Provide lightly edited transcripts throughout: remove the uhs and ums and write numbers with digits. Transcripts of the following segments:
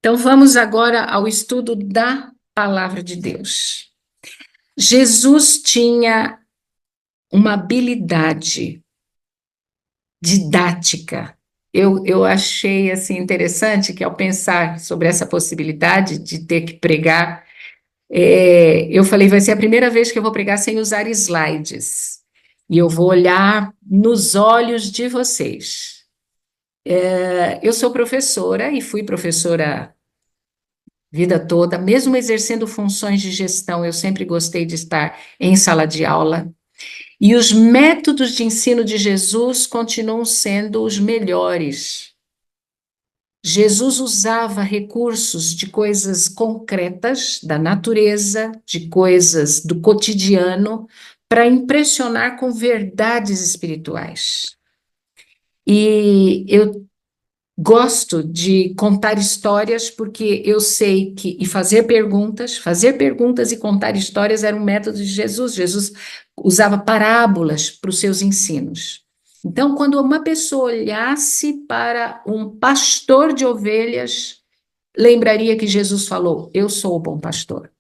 Então, vamos agora ao estudo da Palavra de Deus. Jesus tinha uma habilidade didática. Eu achei assim interessante que, ao pensar sobre essa possibilidade de ter que pregar, eu falei, vai ser a primeira vez que eu vou pregar sem usar slides. E eu vou olhar nos olhos de vocês. Eu sou professora e fui professora vida toda, mesmo exercendo funções de gestão, eu sempre gostei de estar em sala de aula. E os métodos de ensino de Jesus continuam sendo os melhores. Jesus usava recursos de coisas concretas, da natureza, de coisas do cotidiano, para impressionar com verdades espirituais. E eu gosto de contar histórias porque eu sei que, e fazer perguntas e contar histórias era um método de Jesus. Jesus usava parábolas para os seus ensinos. Então, quando uma pessoa olhasse para um pastor de ovelhas, lembraria que Jesus falou: Eu sou o bom pastor.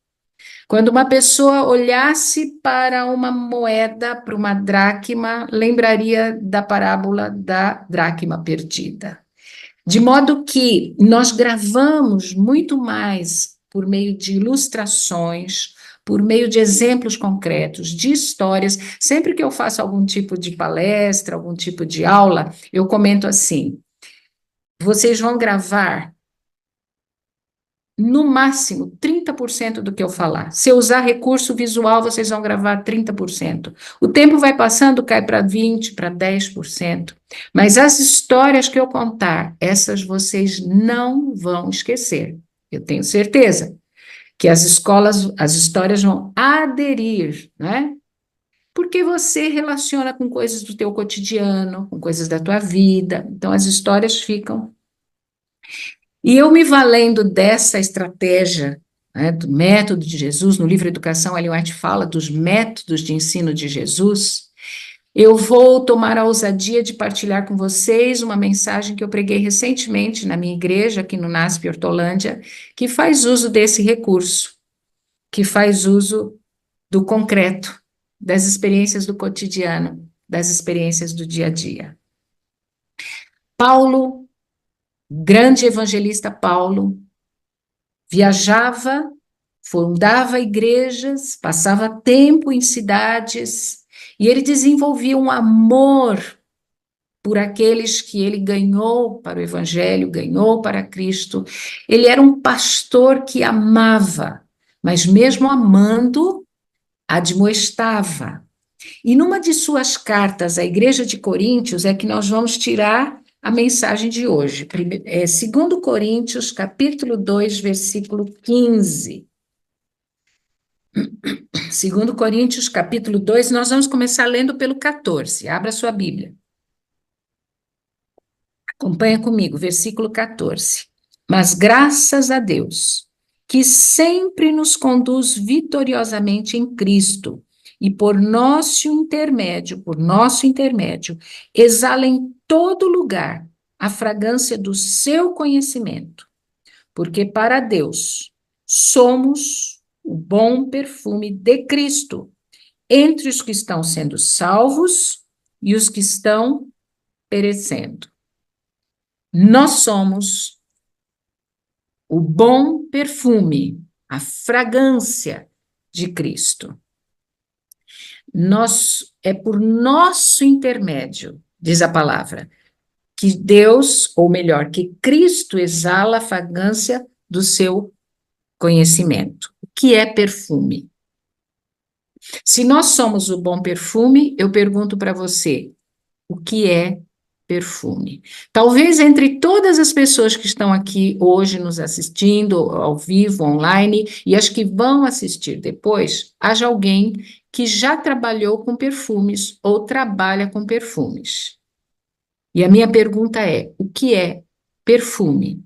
Quando uma pessoa olhasse para uma moeda, para uma dracma, lembraria da parábola da dracma perdida. De modo que nós gravamos muito mais por meio de ilustrações, por meio de exemplos concretos, de histórias. Sempre que eu faço algum tipo de palestra, algum tipo de aula, eu comento assim: vocês vão gravar no máximo 30% do que eu falar. Se eu usar recurso visual, vocês vão gravar 30%. O tempo vai passando, cai para 20%, para 10%. Mas as histórias que eu contar, essas vocês não vão esquecer. Eu tenho certeza que as escolas, as histórias vão aderir, né? Porque você relaciona com coisas do teu cotidiano, com coisas da tua vida. Então, as histórias ficam. E eu me valendo dessa estratégia, né, do método de Jesus, no livro Educação, Ellen White fala dos métodos de ensino de Jesus, eu vou tomar a ousadia de partilhar com vocês uma mensagem que eu preguei recentemente na minha igreja, aqui no NASP Hortolândia, que faz uso desse recurso, que faz uso do concreto, das experiências do cotidiano, das experiências do dia a dia. Paulo, grande evangelista Paulo, viajava, fundava igrejas, passava tempo em cidades, e ele desenvolvia um amor por aqueles que ele ganhou para o Evangelho, ganhou para Cristo. Ele era um pastor que amava, mas mesmo amando, admoestava. E numa de suas cartas à Igreja de Coríntios é que nós vamos tirar a mensagem de hoje. 2 Coríntios, capítulo 2, versículo 15. 2 Coríntios, capítulo 2, nós vamos começar lendo pelo 14. Abra sua Bíblia. Acompanha comigo, versículo 14. Mas graças a Deus, que sempre nos conduz vitoriosamente em Cristo, e por nosso intermédio, exala em todo lugar a fragrância do seu conhecimento, porque para Deus somos o bom perfume de Cristo, entre os que estão sendo salvos e os que estão perecendo. Nós somos o bom perfume, a fragrância de Cristo. É por nosso intermédio, diz a palavra, que Deus, ou melhor, que Cristo exala a fragrância do seu conhecimento. O que é perfume? Se nós somos o bom perfume, eu pergunto para você, o que é perfume? Talvez entre todas as pessoas que estão aqui hoje nos assistindo, ao vivo, online, e as que vão assistir depois, haja alguém que já trabalhou com perfumes ou trabalha com perfumes. E a minha pergunta é: o que é perfume?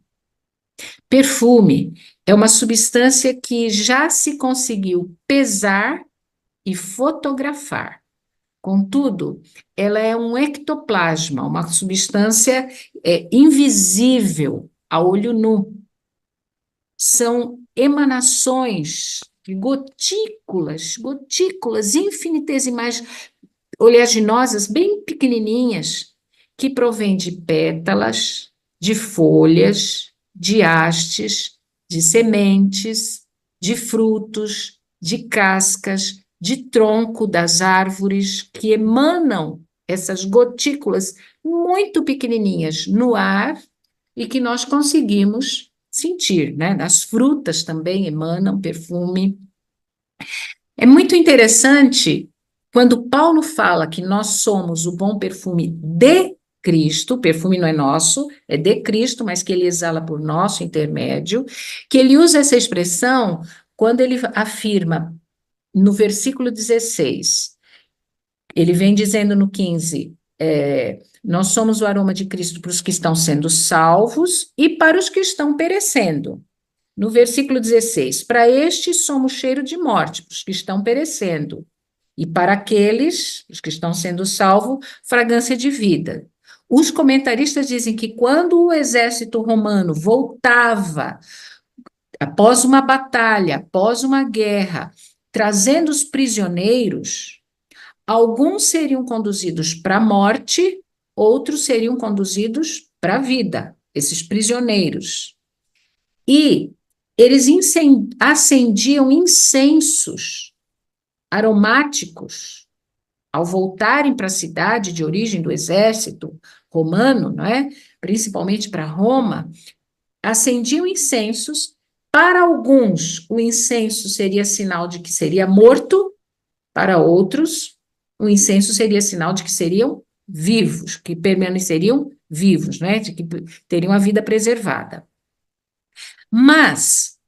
Perfume é uma substância que já se conseguiu pesar e fotografar. Contudo, ela é um ectoplasma, uma substância invisível a olho nu. são emanações, gotículas, gotículas infinitesimais, oleaginosas, bem pequenininhas, que provêm de pétalas, de folhas, de hastes, de sementes, de frutos, de cascas, de tronco das árvores, que emanam essas gotículas muito pequenininhas no ar e que nós conseguimos sentir, né? As frutas também emanam perfume. É muito interessante quando Paulo fala que nós somos o bom perfume de Cristo, o perfume não é nosso, é de Cristo, mas que ele exala por nosso intermédio, que ele usa essa expressão quando ele afirma no versículo 16, ele vem dizendo no 15, nós somos o aroma de Cristo para os que estão sendo salvos e para os que estão perecendo. No versículo 16, para estes somos cheiro de morte, para os que estão perecendo, e para aqueles, os que estão sendo salvos, fragrância de vida. Os comentaristas dizem que quando o exército romano voltava, após uma batalha, após uma guerra, trazendo os prisioneiros, alguns seriam conduzidos para a morte, outros seriam conduzidos para a vida, esses prisioneiros. E eles acendiam incensos aromáticos ao voltarem para a cidade de origem do exército romano, não é? Principalmente para Roma, acendiam incensos. Para alguns, o incenso seria sinal de que seria morto, para outros, o incenso seria sinal de que seriam vivos, que permaneceriam vivos, né? De que teriam a vida preservada. Mas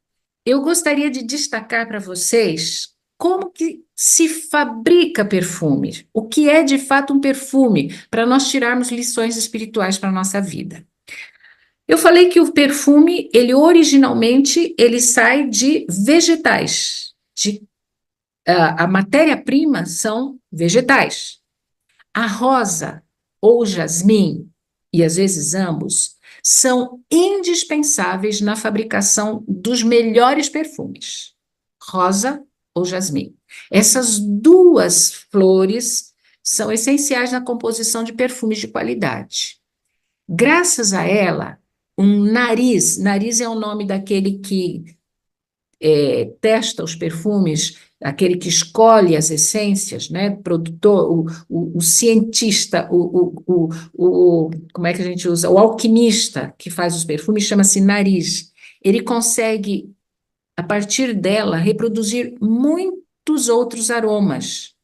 eu gostaria de destacar para vocês como que se fabrica perfume, o que é de fato um perfume, para nós tirarmos lições espirituais para a nossa vida. Eu falei que o perfume, ele originalmente, ele sai de vegetais, a matéria-prima são vegetais. A rosa ou o jasmim, e às vezes ambos, são indispensáveis na fabricação dos melhores perfumes. Rosa ou jasmim. Essas duas flores são essenciais na composição de perfumes de qualidade. Graças a ela, nariz é o nome daquele que testa os perfumes, aquele que escolhe as essências, né? Produtor, o cientista, como é que a gente usa? O alquimista que faz os perfumes chama-se nariz. Ele consegue, a partir dela, reproduzir muitos outros aromas.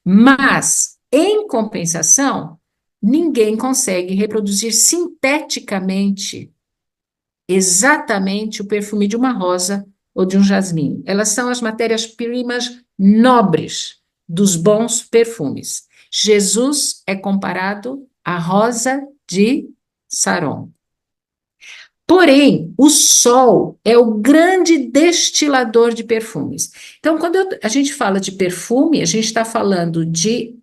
Mas, em compensação, ninguém consegue reproduzir sinteticamente exatamente o perfume de uma rosa ou de um jasmim. Elas são as matérias-primas nobres dos bons perfumes. Jesus é comparado à rosa de Saron. Porém, o sol é o grande destilador de perfumes. Então, quando a gente fala de perfume, a gente está falando de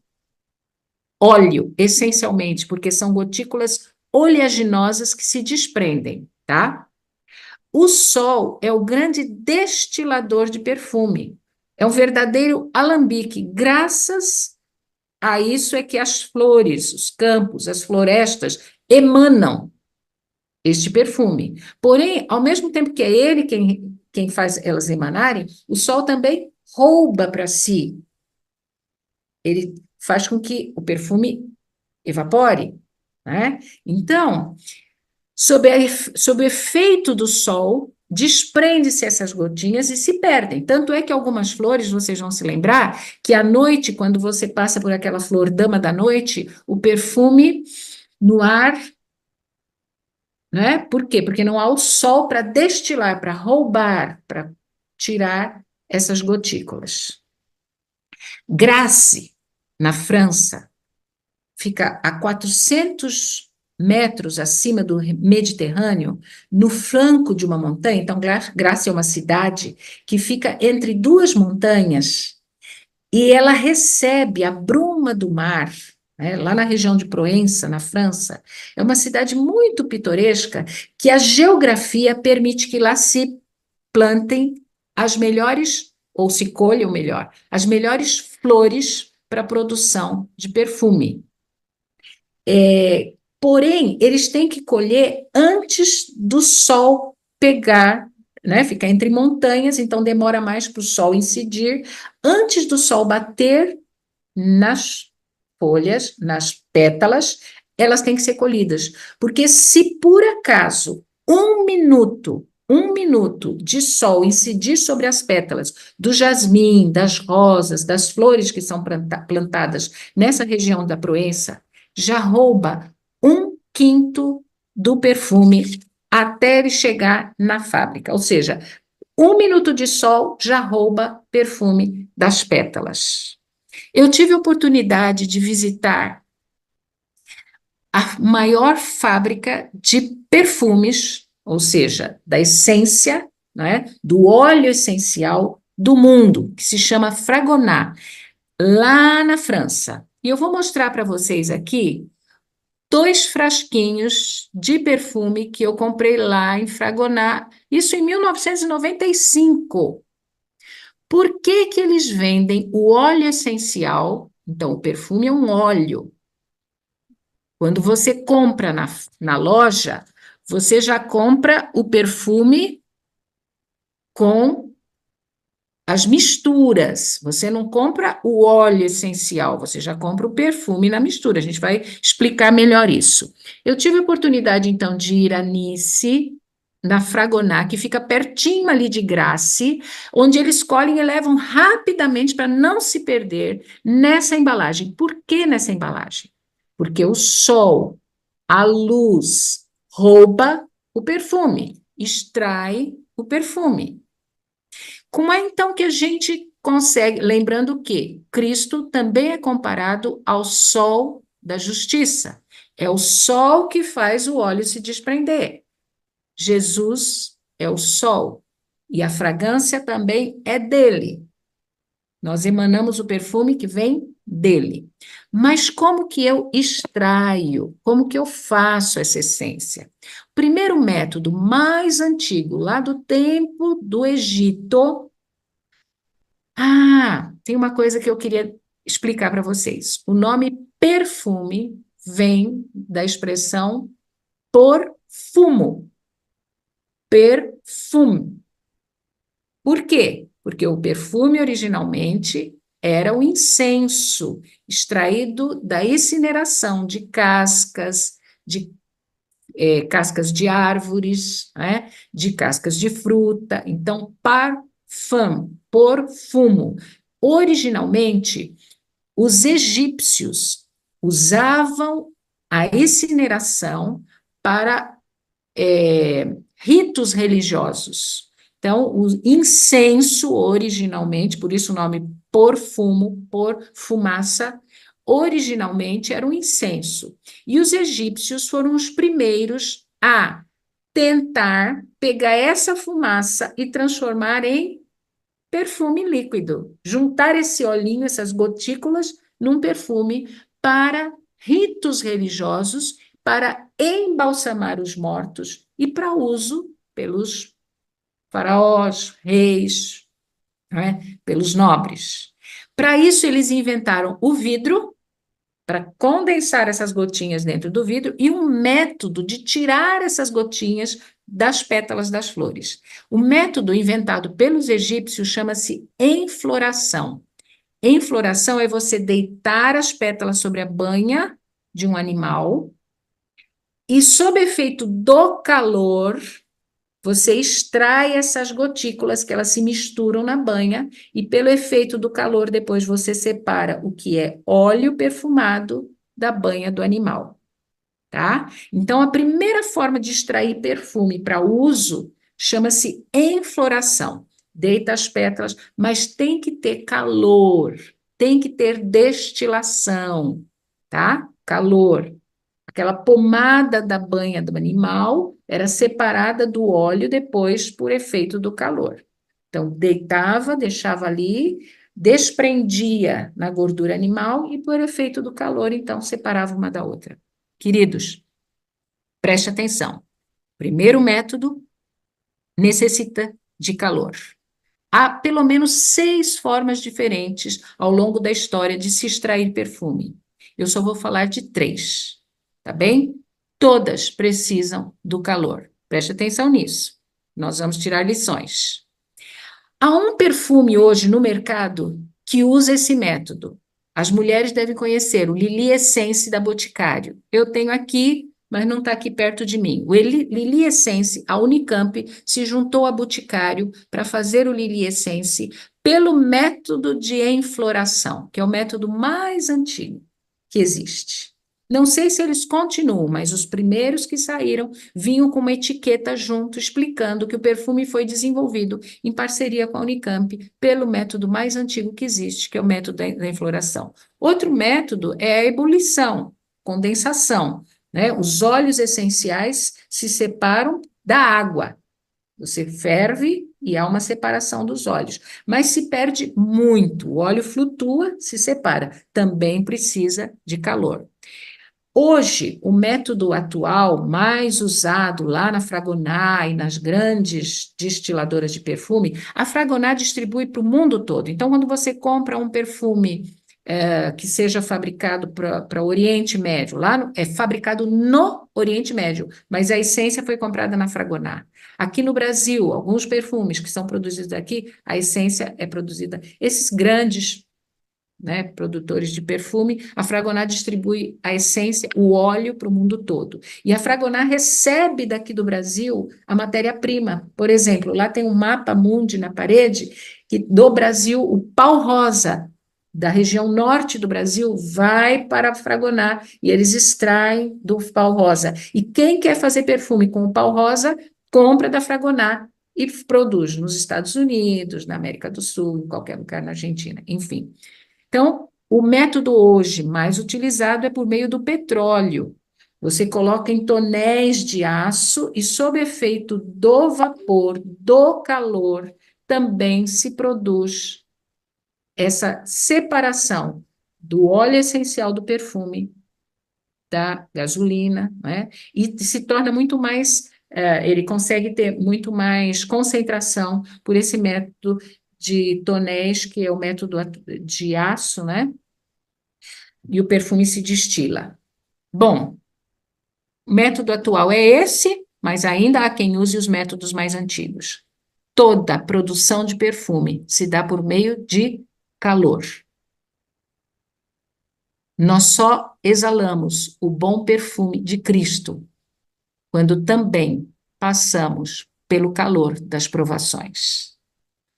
óleo, essencialmente, porque são gotículas oleaginosas que se desprendem, tá? O sol é o grande destilador de perfume. É um verdadeiro alambique. Graças a isso é que as flores, os campos, as florestas emanam este perfume. Porém, ao mesmo tempo que é ele quem faz elas emanarem, o sol também rouba para si. Ele faz com que o perfume evapore, né? Então, sob o efeito do sol, desprende-se essas gotinhas e se perdem. Tanto é que algumas flores, vocês vão se lembrar, que à noite, quando você passa por aquela flor dama da noite, o perfume no ar, né? Por quê? Porque não há o sol para destilar, para roubar, para tirar essas gotículas. Grasse, na França, fica a 400 metros acima do Mediterrâneo, no flanco de uma montanha. Então, Graça é uma cidade que fica entre duas montanhas e ela recebe a bruma do mar, né, lá na região de Proença, na França. É uma cidade muito pitoresca que a geografia permite que lá se plantem as melhores, ou se colham melhor, as melhores flores para a produção de perfume. Porém, eles têm que colher antes do sol pegar, né? Ficar entre montanhas, então demora mais para o sol incidir. Antes do sol bater nas folhas, nas pétalas, elas têm que ser colhidas. Porque se por acaso um minuto de sol incidir sobre as pétalas do jasmim, das rosas, das flores que são plantadas nessa região da Proença, já rouba um quinto do perfume até ele chegar na fábrica. Ou seja, um minuto de sol já rouba perfume das pétalas. Eu tive a oportunidade de visitar a maior fábrica de perfumes, ou seja, da essência, né, do óleo essencial do mundo, que se chama Fragonard, lá na França. E eu vou mostrar para vocês aqui 2 frasquinhos de perfume que eu comprei lá em Fragonard, isso em 1995. Por que que eles vendem o óleo essencial? Então, o perfume é um óleo. Quando você compra na loja, você já compra o perfume com as misturas. Você não compra o óleo essencial, você já compra o perfume na mistura. A gente vai explicar melhor isso. Eu tive a oportunidade, então, de ir a Nice, na Fragonard, que fica pertinho ali de Grasse, onde eles colhem e levam rapidamente para não se perder nessa embalagem. Por que nessa embalagem? Porque o sol, a luz, rouba o perfume, extrai o perfume. Como é então que a gente consegue, lembrando que Cristo também é comparado ao sol da justiça. É o sol que faz o óleo se desprender. Jesus é o sol e a fragrância também é dele. Nós emanamos o perfume que vem dele. Mas como que eu extraio? Como que eu faço essa essência? O primeiro método mais antigo, lá do tempo do Egito. Tem uma coisa que eu queria explicar para vocês. O nome perfume vem da expressão por fumo. Perfume. Por quê? Porque o perfume originalmente era o incenso extraído da incineração de cascas de árvores, né, de cascas de fruta. Então, parfum, por fumo. Originalmente, os egípcios usavam a incineração para ritos religiosos. Então, o incenso, originalmente, por isso o nome por fumo, por fumaça, originalmente era um incenso. E os egípcios foram os primeiros a tentar pegar essa fumaça e transformar em perfume líquido, juntar esse olhinho, essas gotículas, num perfume para ritos religiosos, para embalsamar os mortos e para uso pelos faraós, reis, né, pelos nobres. Para isso, eles inventaram o vidro, para condensar essas gotinhas dentro do vidro, e um método de tirar essas gotinhas das pétalas das flores. O método inventado pelos egípcios chama-se enfloração. Enfloração é você deitar as pétalas sobre a banha de um animal e, sob efeito do calor, você extrai essas gotículas que elas se misturam na banha e, pelo efeito do calor, depois você separa o que é óleo perfumado da banha do animal, tá? Então, a primeira forma de extrair perfume para uso chama-se enfloração. Deita as pétalas, mas tem que ter calor, tem que ter destilação, tá? Calor. Aquela pomada da banha do animal era separada do óleo depois por efeito do calor. Então, deitava, deixava ali, desprendia na gordura animal e, por efeito do calor, então, separava uma da outra. Queridos, preste atenção. Primeiro método necessita de calor. Há pelo menos 6 formas diferentes ao longo da história de se extrair perfume. Eu só vou falar de 3, tá bem? Todas precisam do calor. Preste atenção nisso. Nós vamos tirar lições. Há um perfume hoje no mercado que usa esse método. As mulheres devem conhecer o Lily Essence da Boticário. Eu tenho aqui, mas não está aqui perto de mim. O Lily Essence, a Unicamp, se juntou a Boticário para fazer o Lily Essence pelo método de enfloração, que é o método mais antigo que existe. Não sei se eles continuam, mas os primeiros que saíram vinham com uma etiqueta junto explicando que o perfume foi desenvolvido em parceria com a Unicamp pelo método mais antigo que existe, que é o método da enfloração. Outro método é a ebulição, condensação, né? Os óleos essenciais se separam da água. Você ferve e há uma separação dos óleos, mas se perde muito. O óleo flutua, se separa. Também precisa de calor. Hoje, o método atual mais usado lá na Fragonard e nas grandes destiladoras de perfume, a Fragonard distribui para o mundo todo. Então, quando você compra um perfume que seja fabricado para o Oriente Médio, é fabricado no Oriente Médio, mas a essência foi comprada na Fragonard. Aqui no Brasil, alguns perfumes que são produzidos aqui, a essência é produzida. Esses grandes, né, produtores de perfume, a Fragonard distribui a essência, o óleo para o mundo todo. E a Fragonard recebe daqui do Brasil a matéria-prima. Por exemplo, lá tem um mapa mundi na parede que do Brasil, o pau rosa da região norte do Brasil vai para a Fragonard e eles extraem do pau rosa. E quem quer fazer perfume com o pau rosa, compra da Fragonard e produz nos Estados Unidos, na América do Sul, em qualquer lugar na Argentina, enfim. Então, o método hoje mais utilizado é por meio do petróleo. Você coloca em tonéis de aço e, sob efeito do vapor, do calor, também se produz essa separação do óleo essencial do perfume, da gasolina, né? E se torna muito mais, ele consegue ter muito mais concentração por esse método de tonéis, que é o método de aço, né? E o perfume se destila. Bom, o método atual é esse, mas ainda há quem use os métodos mais antigos. Toda a produção de perfume se dá por meio de calor. Nós só exalamos o bom perfume de Cristo quando também passamos pelo calor das provações.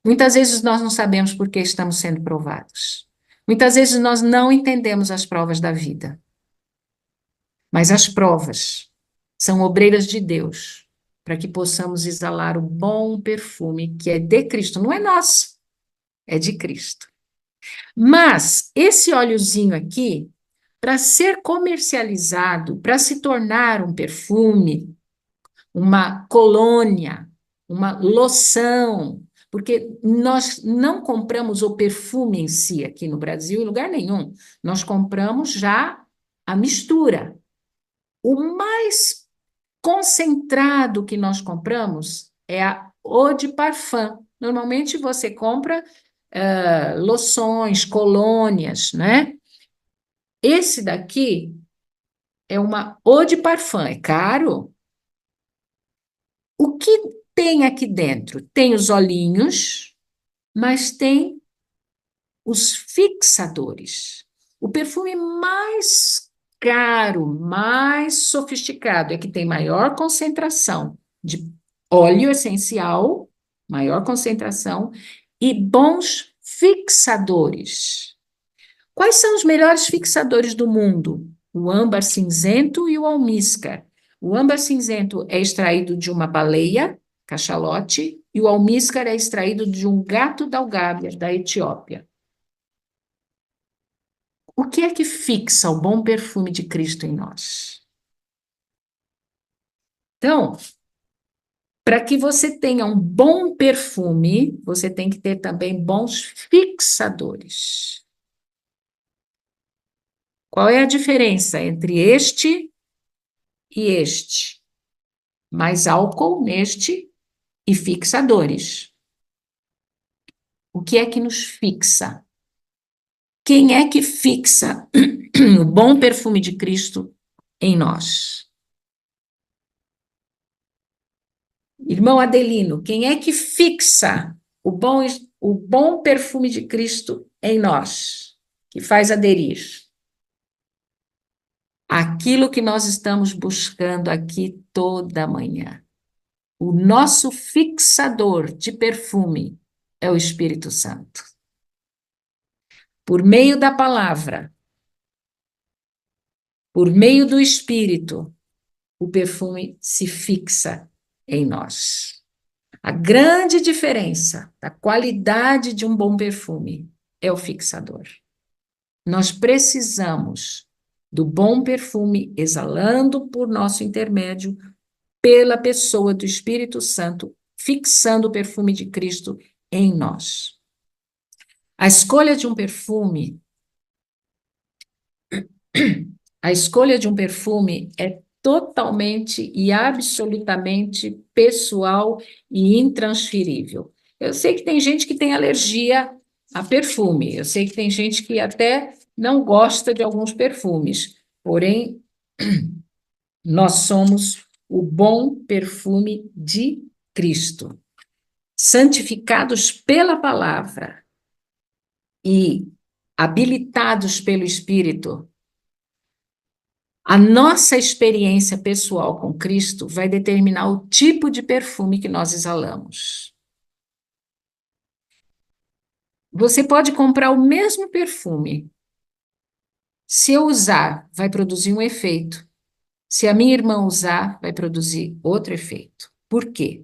Muitas vezes nós não sabemos por que estamos sendo provados. Muitas vezes nós não entendemos as provas da vida. Mas as provas são obreiras de Deus, para que possamos exalar o bom perfume que é de Cristo, não é nosso, é de Cristo. Mas esse óleozinho aqui, para ser comercializado, para se tornar um perfume, uma colônia, uma loção, porque nós não compramos o perfume em si aqui no Brasil, em lugar nenhum, nós compramos já a mistura. O mais concentrado que nós compramos é a eau de parfum. Normalmente você compra loções, colônias, né? Esse daqui é uma eau de parfum, é caro. O que tem aqui dentro? Tem os olhinhos, mas tem os fixadores. O perfume mais caro, mais sofisticado, é que tem maior concentração de óleo essencial, maior concentração, e bons fixadores. Quais são os melhores fixadores do mundo? O âmbar cinzento e o almíscar. O âmbar cinzento é extraído de uma baleia, cachalote, e o almíscar é extraído de um gato da Algábia, da Etiópia. O que é que fixa o bom perfume de Cristo em nós? Então, para que você tenha um bom perfume, você tem que ter também bons fixadores. Qual é a diferença entre este e este? Mais álcool neste e fixadores. O que é que nos fixa? Quem é que fixa o bom perfume de Cristo em nós? Irmão Adelino, quem é que fixa o bom perfume de Cristo em nós? Que faz aderir? Aquilo que nós estamos buscando aqui toda manhã. O nosso fixador de perfume é o Espírito Santo. Por meio da palavra, por meio do Espírito, o perfume se fixa em nós. A grande diferença da qualidade de um bom perfume é o fixador. Nós precisamos do bom perfume exalando por nosso intermédio pela pessoa do Espírito Santo, fixando o perfume de Cristo em nós. A escolha de um perfume, a escolha de um perfume é totalmente e absolutamente pessoal e intransferível. Eu sei que tem gente que tem alergia a perfume, eu sei que tem gente que até não gosta de alguns perfumes, porém, nós somos o bom perfume de Cristo, santificados pela palavra e habilitados pelo Espírito. A nossa experiência pessoal com Cristo vai determinar o tipo de perfume que nós exalamos. Você pode comprar o mesmo perfume. Se eu usar, vai produzir um efeito. Se a minha irmã usar, vai produzir outro efeito. Por quê?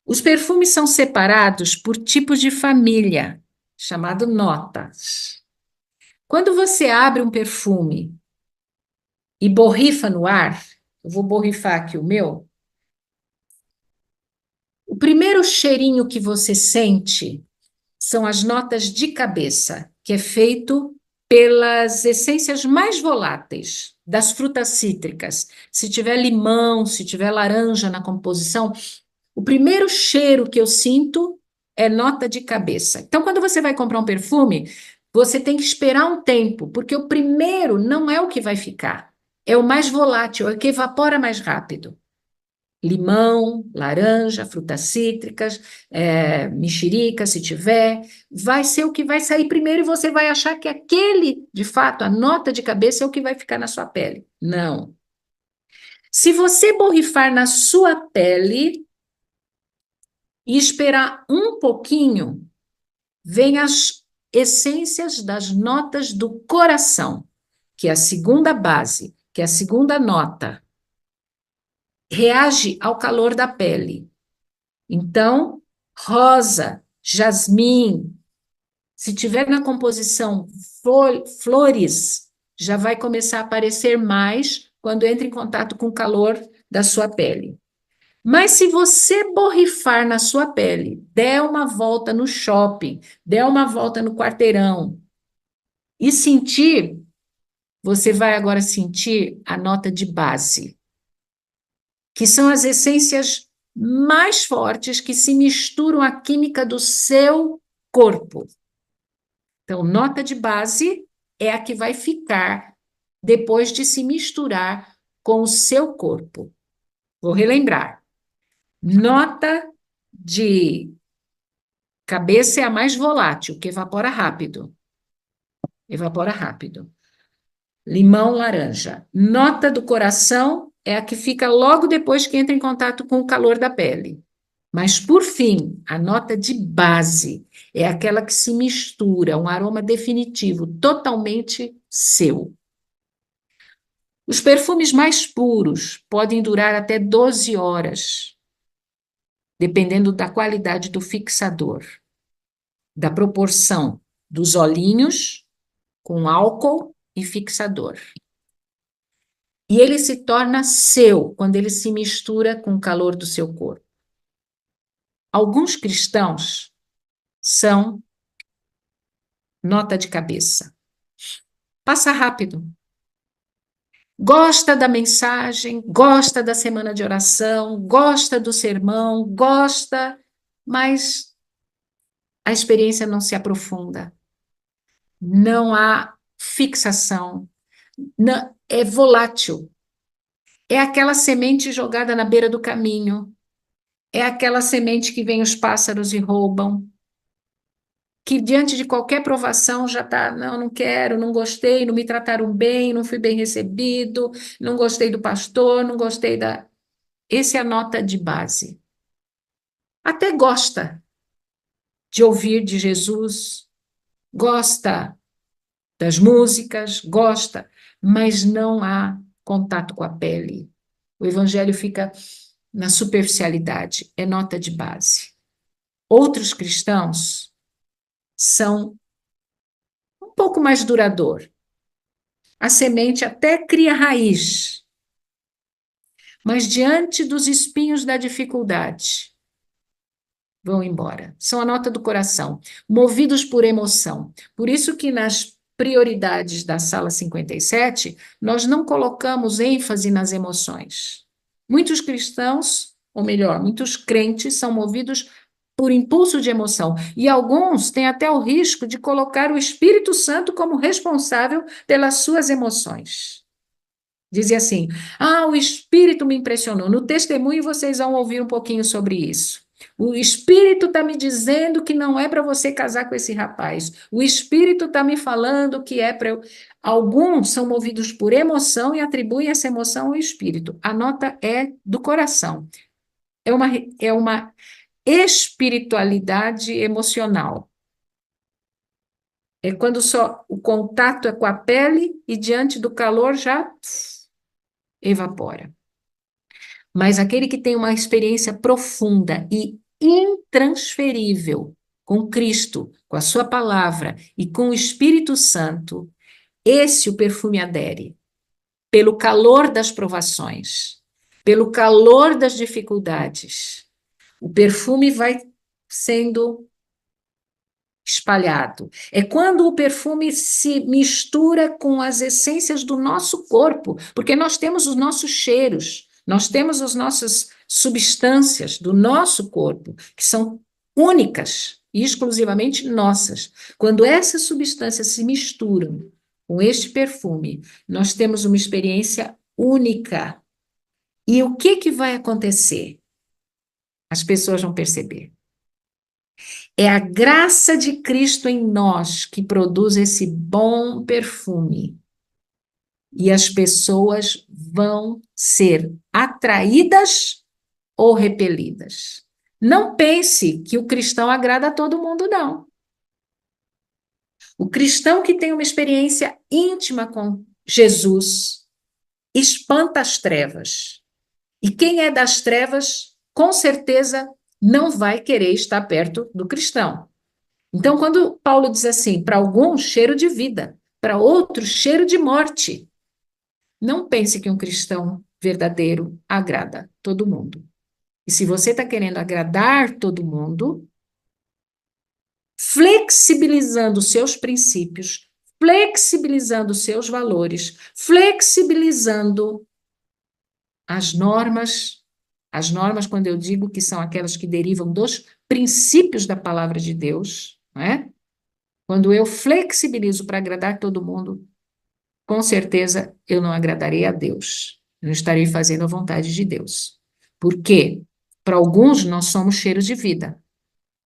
Os perfumes são separados por tipos de família, chamado notas. Quando você abre um perfume e borrifa no ar, eu vou borrifar aqui o meu, o primeiro cheirinho que você sente são as notas de cabeça, que é feito pelas essências mais voláteis das frutas cítricas. Se tiver limão, se tiver laranja na composição, o primeiro cheiro que eu sinto é nota de cabeça. Então, quando você vai comprar um perfume, você tem que esperar um tempo, porque o primeiro não é o que vai ficar, é o mais volátil, é o que evapora mais rápido. Limão, laranja, frutas cítricas, mexerica, se tiver, vai ser o que vai sair primeiro e você vai achar que aquele, de fato, a nota de cabeça é o que vai ficar na sua pele. Não. Se você borrifar na sua pele e esperar um pouquinho, vem as essências das notas do coração, que é a segunda base, que é a segunda nota. Reage ao calor da pele. Então, rosa, jasmim, se tiver na composição flores, já vai começar a aparecer mais quando entra em contato com o calor da sua pele. Mas se você borrifar na sua pele, der uma volta no shopping, der uma volta no quarteirão e sentir, você vai agora sentir a nota de base, que são as essências mais fortes que se misturam à química do seu corpo. Então, nota de base é a que vai ficar depois de se misturar com o seu corpo. Vou relembrar. Nota de cabeça é a mais volátil, que evapora rápido. Evapora rápido. Limão, laranja. Nota do coração é a que fica logo depois que entra em contato com o calor da pele. Mas, por fim, a nota de base é aquela que se mistura, um aroma definitivo, totalmente seu. Os perfumes mais puros podem durar até 12 horas, dependendo da qualidade do fixador, da proporção dos olhinhos com álcool e fixador. E ele se torna seu quando ele se mistura com o calor do seu corpo. Alguns cristãos são nota de cabeça. Passa rápido. Gosta da mensagem, gosta da semana de oração, gosta do sermão, gosta, mas a experiência não se aprofunda, não há fixação, é volátil. É aquela semente jogada na beira do caminho, é aquela semente que vem os pássaros e roubam, que diante de qualquer provação já está, não, não quero, não gostei, não me trataram bem, não fui bem recebido, não gostei do pastor, não gostei da. Essa é a nota de base. Até gosta de ouvir de Jesus, gosta das músicas, gosta, mas não há contato com a pele. O evangelho fica na superficialidade, é nota de base. Outros cristãos são um pouco mais duradouro. A semente até cria raiz, mas diante dos espinhos da dificuldade, vão embora. São a nota do coração, movidos por emoção. Por isso que nas prioridades da sala 57, nós não colocamos ênfase nas emoções. Muitos cristãos, ou melhor, muitos crentes são movidos por impulso de emoção, e alguns têm até o risco de colocar o Espírito Santo como responsável pelas suas emoções. Dizia assim: o Espírito me impressionou. No testemunho vocês vão ouvir um pouquinho sobre isso. O Espírito está me dizendo que não é para você casar com esse rapaz. O Espírito está me falando que é para eu. Alguns são movidos por emoção e atribuem essa emoção ao Espírito. A nota é do coração. É uma espiritualidade emocional. É quando só o contato é com a pele e diante do calor já evapora. Mas aquele que tem uma experiência profunda e intransferível com Cristo, com a sua palavra e com o Espírito Santo, esse o perfume adere. Pelo calor das provações, pelo calor das dificuldades, o perfume vai sendo espalhado. É quando o perfume se mistura com as essências do nosso corpo, porque nós temos os nossos cheiros, nós temos as nossas substâncias do nosso corpo, que são únicas e exclusivamente nossas. Quando essas substâncias se misturam com este perfume, nós temos uma experiência única. E o que que vai acontecer? As pessoas vão perceber. É a graça de Cristo em nós que produz esse bom perfume. E as pessoas vão ser atraídas ou repelidas. Não pense que o cristão agrada a todo mundo, não. O cristão que tem uma experiência íntima com Jesus espanta as trevas. E quem é das trevas, com certeza, não vai querer estar perto do cristão. Então, quando Paulo diz assim, para alguns, cheiro de vida, para outros, cheiro de morte, não pense que um cristão verdadeiro agrada todo mundo. E se você está querendo agradar todo mundo, flexibilizando os seus princípios, flexibilizando os seus valores, flexibilizando as normas, quando eu digo que são aquelas que derivam dos princípios da palavra de Deus, não é? Quando eu flexibilizo para agradar todo mundo, com certeza eu não agradarei a Deus. Eu não estarei fazendo a vontade de Deus. Por quê? Para alguns nós somos cheiros de vida,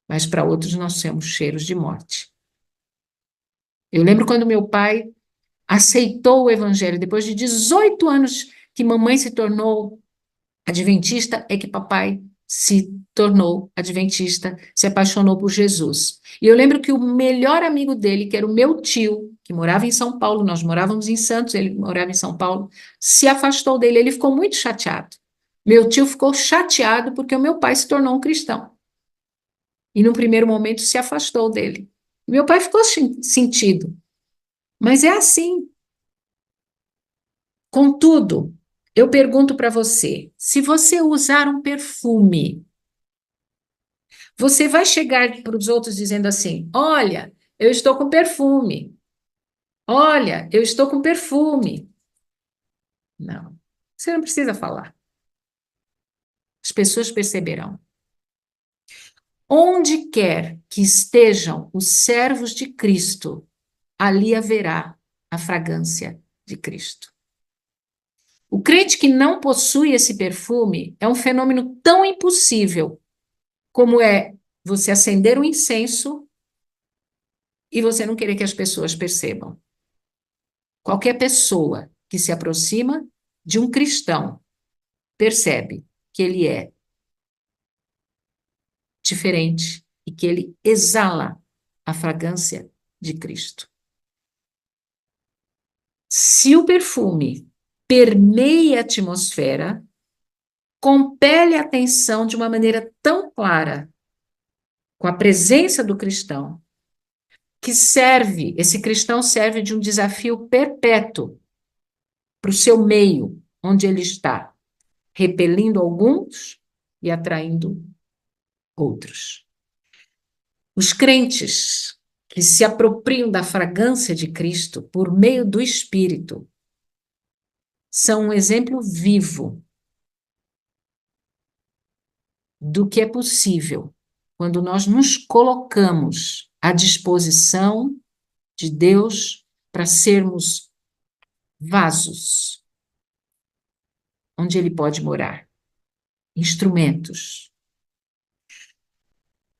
mas para outros nós somos cheiros de morte. Eu lembro quando meu pai aceitou o evangelho, depois de 18 anos que mamãe se tornou adventista, é que papai se tornou adventista, se apaixonou por Jesus. E eu lembro que o melhor amigo dele, que era o meu tio, que morava em São Paulo, nós morávamos em Santos, ele morava em São Paulo, se afastou dele, ele ficou muito chateado. Meu tio ficou chateado porque o meu pai se tornou um cristão. E num primeiro momento se afastou dele. Meu pai ficou sentido. Mas é assim. Contudo, eu pergunto para você, se você usar um perfume, você vai chegar para os outros dizendo assim: olha, eu estou com perfume. Olha, eu estou com perfume. Não, você não precisa falar. As pessoas perceberão. Onde quer que estejam os servos de Cristo, ali haverá a fragrância de Cristo. O crente que não possui esse perfume é um fenômeno tão impossível como é você acender um incenso e você não querer que as pessoas percebam. Qualquer pessoa que se aproxima de um cristão percebe que ele é diferente e que ele exala a fragrância de Cristo. Se o perfume permeia a atmosfera, compele a atenção de uma maneira tão clara, com a presença do cristão, que esse cristão serve de um desafio perpétuo para o seu meio, onde ele está, repelindo alguns e atraindo outros. Os crentes que se apropriam da fragrância de Cristo por meio do Espírito são um exemplo vivo do que é possível quando nós nos colocamos à disposição de Deus para sermos vasos onde Ele pode morar, instrumentos.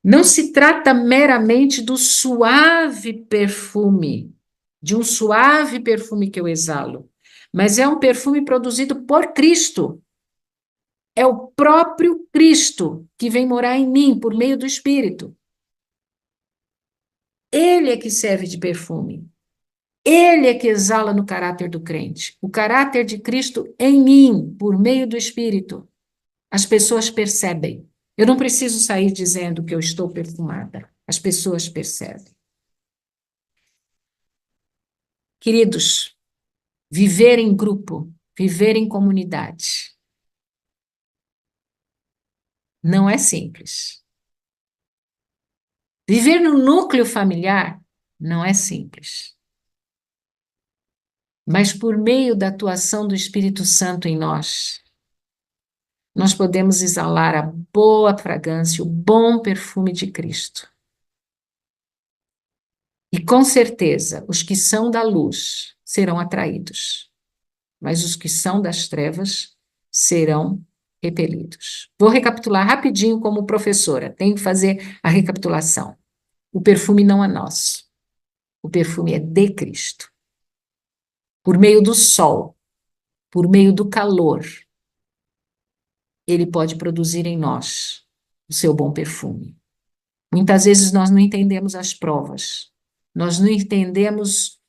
Não se trata meramente do suave perfume, de um suave perfume que eu exalo, mas é um perfume produzido por Cristo. É o próprio Cristo que vem morar em mim por meio do Espírito. Ele é que serve de perfume. Ele é que exala no caráter do crente. O caráter de Cristo em mim, por meio do Espírito. As pessoas percebem. Eu não preciso sair dizendo que eu estou perfumada. As pessoas percebem. Queridos, viver em grupo, viver em comunidade, não é simples. Viver no núcleo familiar não é simples. Mas por meio da atuação do Espírito Santo em nós podemos exalar a boa fragrância, o bom perfume de Cristo. E com certeza, os que são da luz serão atraídos, mas os que são das trevas serão repelidos. Vou recapitular rapidinho como professora, tenho que fazer a recapitulação. O perfume não é nosso, o perfume é de Cristo. Por meio do sol, por meio do calor, ele pode produzir em nós o seu bom perfume. Muitas vezes nós não entendemos as provas, nós não entendemos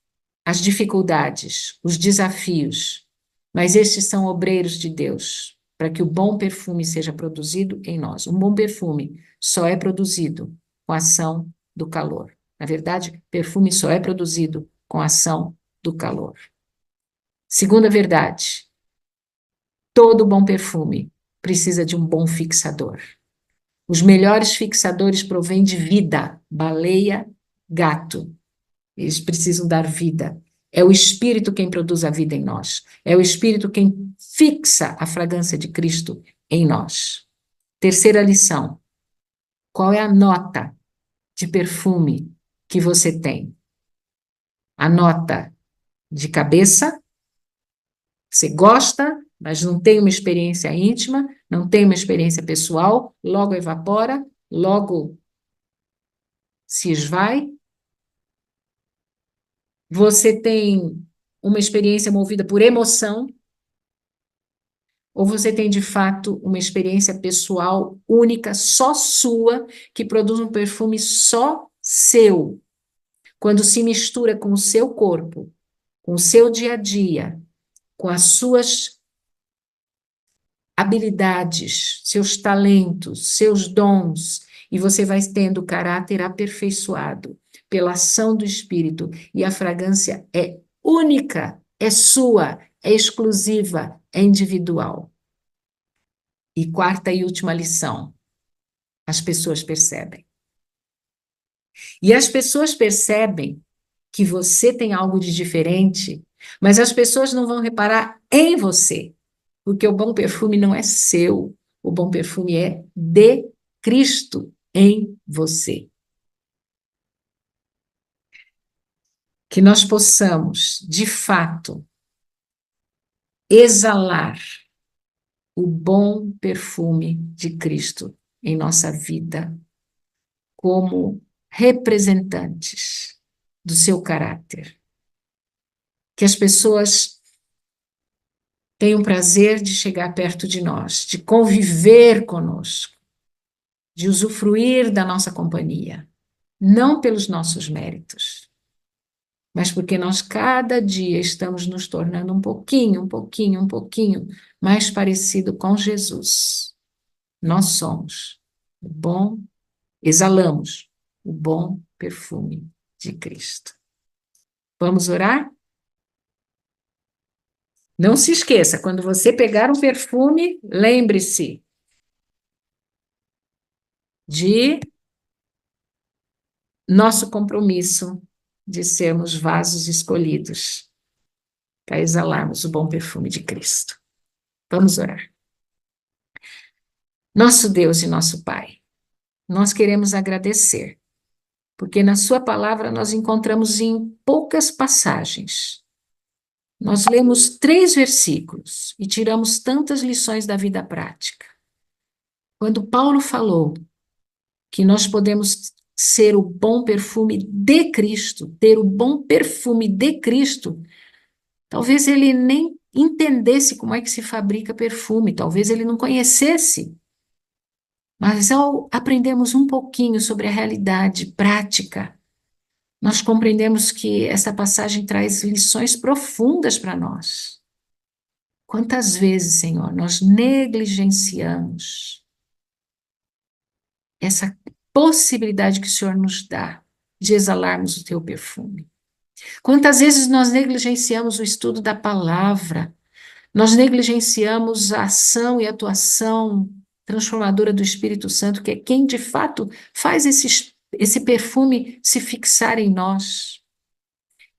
as dificuldades, os desafios, mas estes são obreiros de Deus, para que o bom perfume seja produzido em nós. Um bom perfume só é produzido com a ação do calor. Na verdade, perfume só é produzido com a ação do calor. Segunda verdade, todo bom perfume precisa de um bom fixador. Os melhores fixadores provêm de vida, baleia, gato. Eles precisam dar vida. É o Espírito quem produz a vida em nós. É o Espírito quem fixa a fragrância de Cristo em nós. Terceira lição. Qual é a nota de perfume que você tem? A nota de cabeça? Você gosta, mas não tem uma experiência íntima, não tem uma experiência pessoal, logo evapora, logo se esvai. Você tem uma experiência movida por emoção, ou você tem de fato uma experiência pessoal única, só sua, que produz um perfume só seu, quando se mistura com o seu corpo, com o seu dia a dia, com as suas habilidades, seus talentos, seus dons, e você vai tendo o caráter aperfeiçoado pela ação do Espírito, e a fragrância é única, é sua, é exclusiva, é individual. E quarta e última lição, as pessoas percebem. E as pessoas percebem que você tem algo de diferente, mas as pessoas não vão reparar em você, porque o bom perfume não é seu, o bom perfume é de Cristo. em você. Que nós possamos, de fato, exalar o bom perfume de Cristo em nossa vida, como representantes do seu caráter. Que as pessoas tenham prazer de chegar perto de nós, de conviver conosco, de usufruir da nossa companhia, não pelos nossos méritos, mas porque nós cada dia estamos nos tornando um pouquinho mais parecido com Jesus. Nós somos o bom, exalamos o bom perfume de Cristo. Vamos orar? Não se esqueça, quando você pegar um perfume, lembre-se de nosso compromisso de sermos vasos escolhidos para exalarmos o bom perfume de Cristo. Vamos orar. Nosso Deus e nosso Pai, nós queremos agradecer, porque na Sua palavra nós encontramos em poucas passagens. Nós lemos 3 versículos e tiramos tantas lições da vida prática. Quando Paulo falou que nós podemos ser o bom perfume de Cristo, ter o bom perfume de Cristo, talvez ele nem entendesse como é que se fabrica perfume, talvez ele não conhecesse. Mas ao aprendermos um pouquinho sobre a realidade prática, nós compreendemos que essa passagem traz lições profundas para nós. Quantas vezes, Senhor, nós negligenciamos essa possibilidade que o Senhor nos dá de exalarmos o teu perfume? Quantas vezes nós negligenciamos o estudo da palavra, nós negligenciamos a ação e atuação transformadora do Espírito Santo, que é quem de fato faz esse perfume se fixar em nós.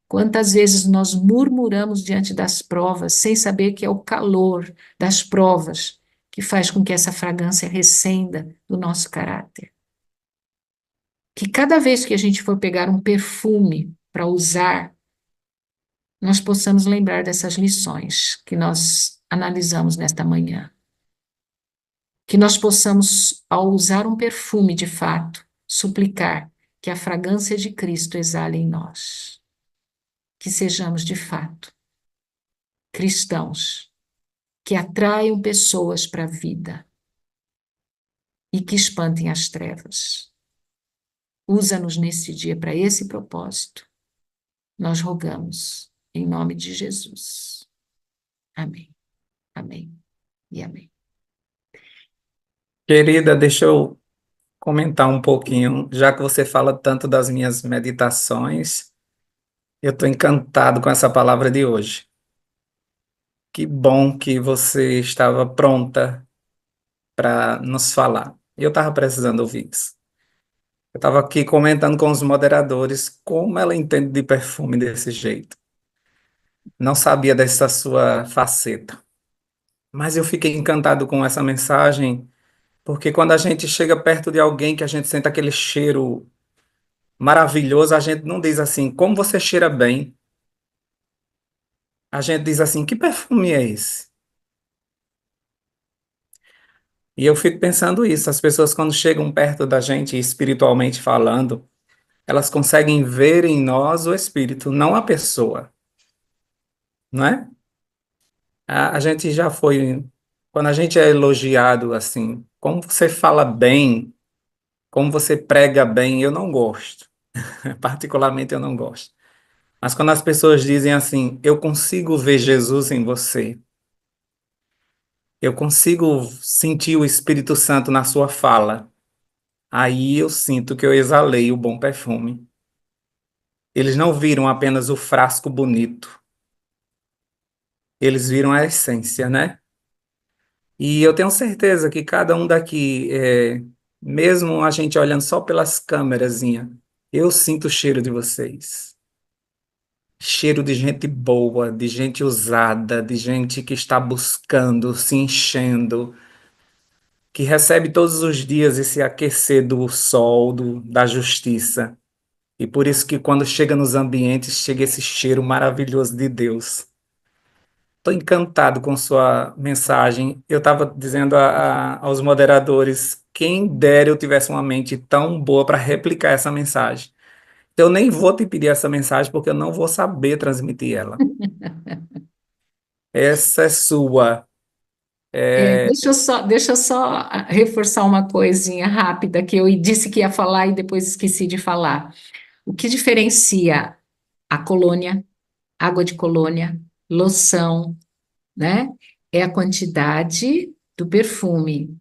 Quantas vezes nós murmuramos diante das provas, sem saber que é o calor das provas que faz com que essa fragrância recenda do nosso caráter. Que cada vez que a gente for pegar um perfume para usar, nós possamos lembrar dessas lições que nós analisamos nesta manhã. Que nós possamos, ao usar um perfume de fato, suplicar que a fragrância de Cristo exale em nós. Que sejamos de fato cristãos que atraiam pessoas para a vida e que espantem as trevas. Usa-nos nesse dia para esse propósito. Nós rogamos em nome de Jesus. Amém. Amém e amém. Querida, deixa eu comentar um pouquinho, já que você fala tanto das minhas meditações, eu estou encantado com essa palavra de hoje. Que bom que você estava pronta para nos falar. Eu estava precisando ouvir isso. Eu estava aqui comentando com os moderadores como ela entende de perfume desse jeito. Não sabia dessa sua faceta. Mas eu fiquei encantado com essa mensagem, porque quando a gente chega perto de alguém que a gente sente aquele cheiro maravilhoso, a gente não diz assim, como você cheira bem. A gente diz assim, que perfume é esse? E eu fico pensando isso, as pessoas quando chegam perto da gente, espiritualmente falando, elas conseguem ver em nós o espírito, não a pessoa, não é? A gente já foi, quando a gente é elogiado assim, como você fala bem, como você prega bem, eu não gosto, particularmente eu não gosto. Mas quando as pessoas dizem assim, eu consigo ver Jesus em você, eu consigo sentir o Espírito Santo na sua fala. Aí eu sinto que eu exalei o bom perfume. Eles não viram apenas o frasco bonito, eles viram a essência, né? E eu tenho certeza que cada um daqui, mesmo a gente olhando só pelas câmerazinhas, eu sinto o cheiro de vocês. Cheiro de gente boa, de gente usada, de gente que está buscando, se enchendo. que recebe todos os dias esse aquecer do sol, da justiça. E por isso que quando chega nos ambientes, chega esse cheiro maravilhoso de Deus. Estou encantado com sua mensagem. Eu estava dizendo aos moderadores, quem dera eu tivesse uma mente tão boa para replicar essa mensagem. Eu nem vou te pedir essa mensagem porque eu não vou saber transmitir ela. Essa é sua. Deixa eu só reforçar uma coisinha rápida que eu disse que ia falar e depois esqueci de falar. O que diferencia a colônia, água de colônia, loção, né? É a quantidade do perfume,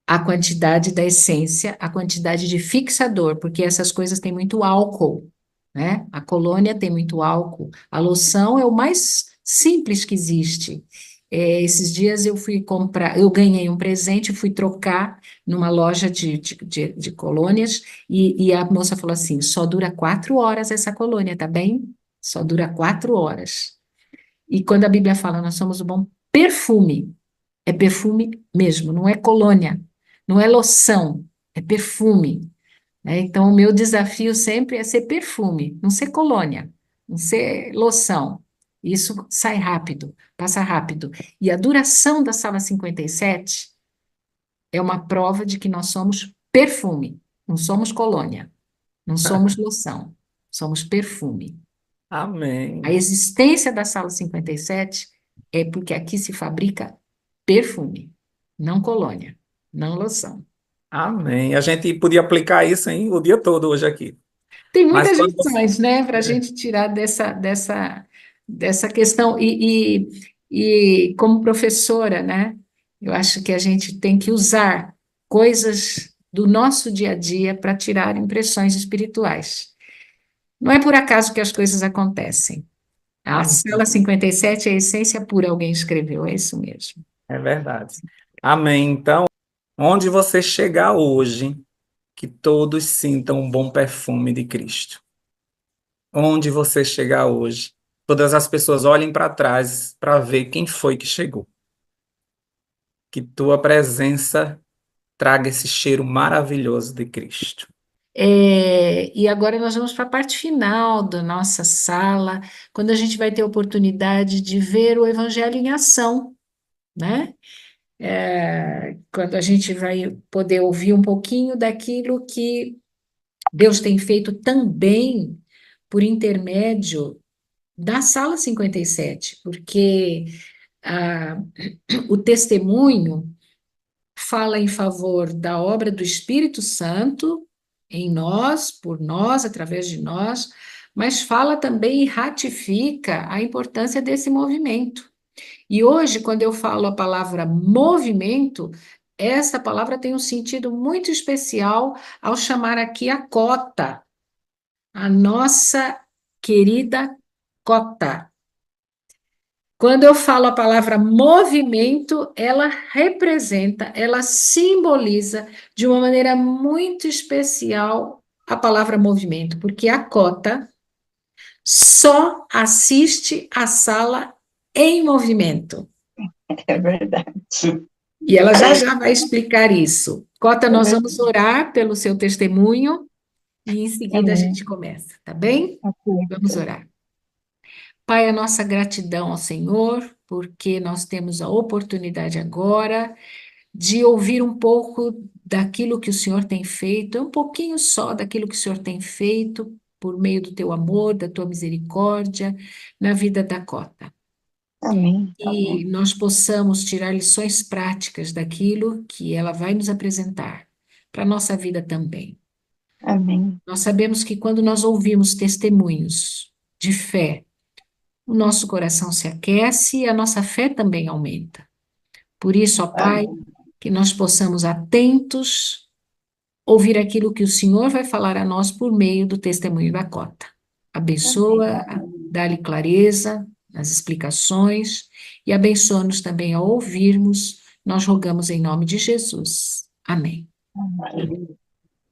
a quantidade da essência, a quantidade de fixador, porque essas coisas têm muito álcool, né? A colônia tem muito álcool, a loção é o mais simples que existe. Esses dias eu fui comprar, eu ganhei um presente, fui trocar numa loja de colônias, e a moça falou assim: só dura 4 horas essa colônia, tá bem? Só dura 4 horas. E quando a Bíblia fala, nós somos o bom perfume, é perfume mesmo, não é colônia, não é loção, é perfume, né? Então, o meu desafio sempre é ser perfume, não ser colônia, não ser loção. Isso sai rápido, passa rápido. E a duração da sala 57 é uma prova de que nós somos perfume, não somos colônia, não somos loção, somos perfume. A Amém. existência da sala 57 é porque aqui se fabrica perfume, não colônia, não loção. Amém. A gente podia aplicar isso, hein, o dia todo hoje aqui. Tem Mas muitas quando você... lições, né, para a gente tirar dessa questão. E como professora, né, eu acho que a gente tem que usar coisas do nosso dia a dia para tirar impressões espirituais. Não é por acaso que as coisas acontecem. A Cela 57 é a essência pura, alguém escreveu, é isso mesmo. É verdade. Amém. Então, onde você chegar hoje, que todos sintam um bom perfume de Cristo. Onde você chegar hoje, todas as pessoas olhem para trás para ver quem foi que chegou. Que tua presença traga esse cheiro maravilhoso de Cristo. E agora nós vamos para a parte final da nossa sala, quando a gente vai ter a oportunidade de ver o Evangelho em ação, né? Quando a gente vai poder ouvir um pouquinho daquilo que Deus tem feito também por intermédio da sala 57, porque ah, o testemunho fala em favor da obra do Espírito Santo em nós, por nós, através de nós, mas fala também e ratifica a importância desse movimento. E hoje, quando eu falo a palavra movimento, essa palavra tem um sentido muito especial ao chamar aqui a cota, a nossa querida cota. Quando eu falo a palavra movimento, ela representa, ela simboliza de uma maneira muito especial a palavra movimento, porque a cota só assiste a sala em movimento. É verdade. E ela já já vai explicar isso. Cota, É nós verdade. vamos orar pelo seu testemunho e em seguida a Amém. gente começa, tá bem? Ok. Vamos orar. Pai, a nossa gratidão ao Senhor, porque nós temos a oportunidade agora de ouvir um pouco daquilo que o Senhor tem feito, um pouquinho só daquilo que o Senhor tem feito por meio do teu amor, da tua misericórdia na vida da Cota. Amém. E nós possamos tirar lições práticas daquilo que ela vai nos apresentar para a nossa vida também. Amém. Nós sabemos que quando nós ouvimos testemunhos de fé, o nosso coração se aquece e a nossa fé também aumenta. Por isso, ó Pai, Amém. que nós possamos atentos ouvir aquilo que o Senhor vai falar a nós por meio do testemunho da Cota. Abençoa, dá-lhe clareza nas explicações e abençoa-nos também ao ouvirmos. Nós rogamos em nome de Jesus. Amém. Amém.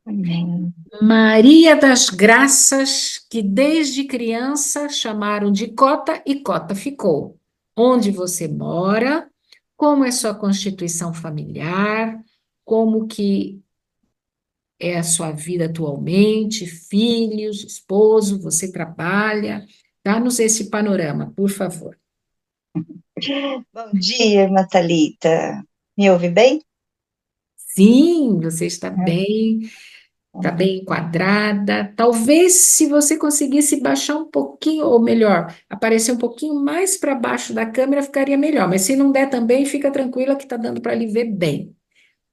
Amém. Maria das Graças, que desde criança chamaram de Cota e Cota ficou. Onde você mora, como é sua constituição familiar, como que é a sua vida atualmente, filhos, esposo, você trabalha. Dá-nos esse panorama, por favor. Bom dia, irmã Thalita. Me ouve bem? Sim, você Ah, está bem enquadrada. Talvez se você conseguisse baixar um pouquinho, ou melhor, aparecer um pouquinho mais para baixo da câmera, ficaria melhor. Mas se não der também, fica tranquila que está dando para lhe ver bem.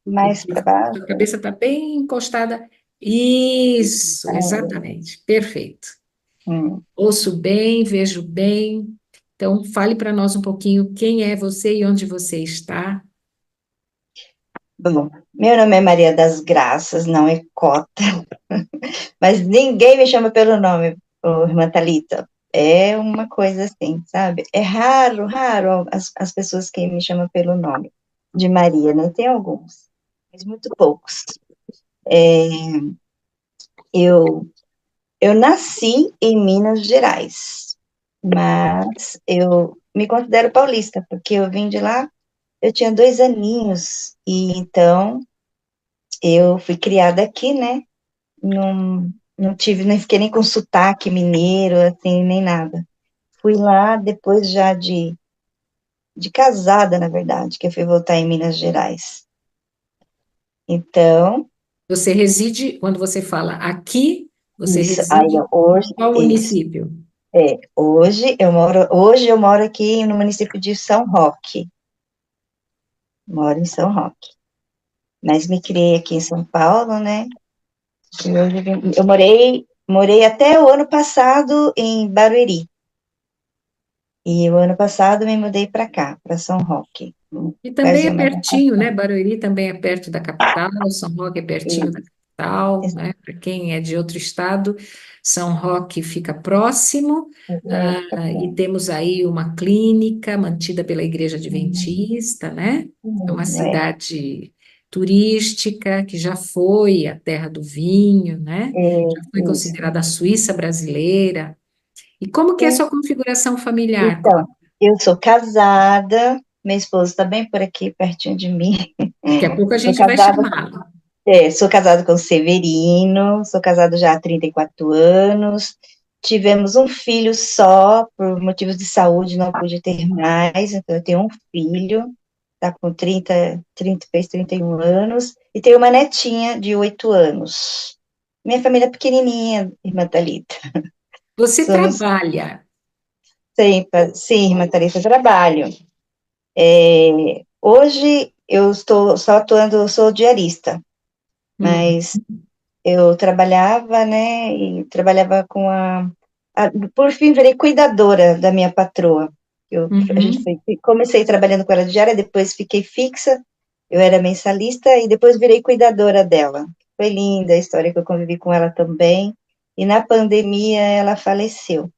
mais para Sua baixo. cabeça está bem encostada. Isso, Ah, exatamente. Perfeito. hum. Ouço bem, vejo bem. Então, fale para nós um pouquinho quem é você e onde você está. Bom, meu nome é Maria das Graças, não é Cota, mas ninguém me chama pelo nome, ô, irmã Thalita. É uma coisa assim, sabe? É raro, raro as pessoas que me chamam pelo nome de Maria, né? Tem alguns, mas muito poucos. Eu, eu nasci em Minas Gerais, mas eu me considero paulista, porque eu vim de lá, eu tinha 2 aninhos, e então eu fui criada aqui, né? Não tive, nem fiquei nem com sotaque mineiro, assim, nem nada. Fui lá depois já de casada, na verdade, que eu fui voltar em Minas Gerais. Então, Você reside, quando você fala aqui, você isso, aí reside em hoje, qual isso, município? hoje eu moro aqui no município de São Roque, moro em São Roque, mas me criei aqui em São Paulo, né? E hoje eu morei até o ano passado em Barueri, e o ano passado me mudei para cá, para São Roque, E também é ocasionalmente. pertinho, né? Barueri também é perto da capital, São Roque é pertinho da capital, né? Para quem é de outro estado, São Roque fica próximo, e temos aí uma clínica mantida pela Igreja Adventista, né? É uma É, cidade turística que já foi a terra do vinho, né? Já foi isso. considerada a Suíça brasileira. E como que é a É, sua configuração familiar? então, eu sou casada, meu esposo está bem por aqui, pertinho de mim. Daqui a pouco a Sou gente vai casada, chamá-lo. sou casada com o Severino, sou casada já há 34 anos. Tivemos um filho só, por motivos de saúde, não pude ter mais, então eu tenho um filho, está com 30, fez 31 anos, e tenho uma netinha de 8 anos. Minha família é pequenininha, irmã Thalita. Você Somos trabalha. sempre, sim, irmã Thalita, trabalho. Hoje eu estou só atuando, eu sou diarista, Uhum, mas eu trabalhava, né, e trabalhava por fim, virei cuidadora da minha patroa. uhum. Comecei trabalhando com ela diária, depois fiquei fixa, eu era mensalista e depois virei cuidadora dela. Foi linda a história que eu convivi com ela também, e na pandemia ela faleceu.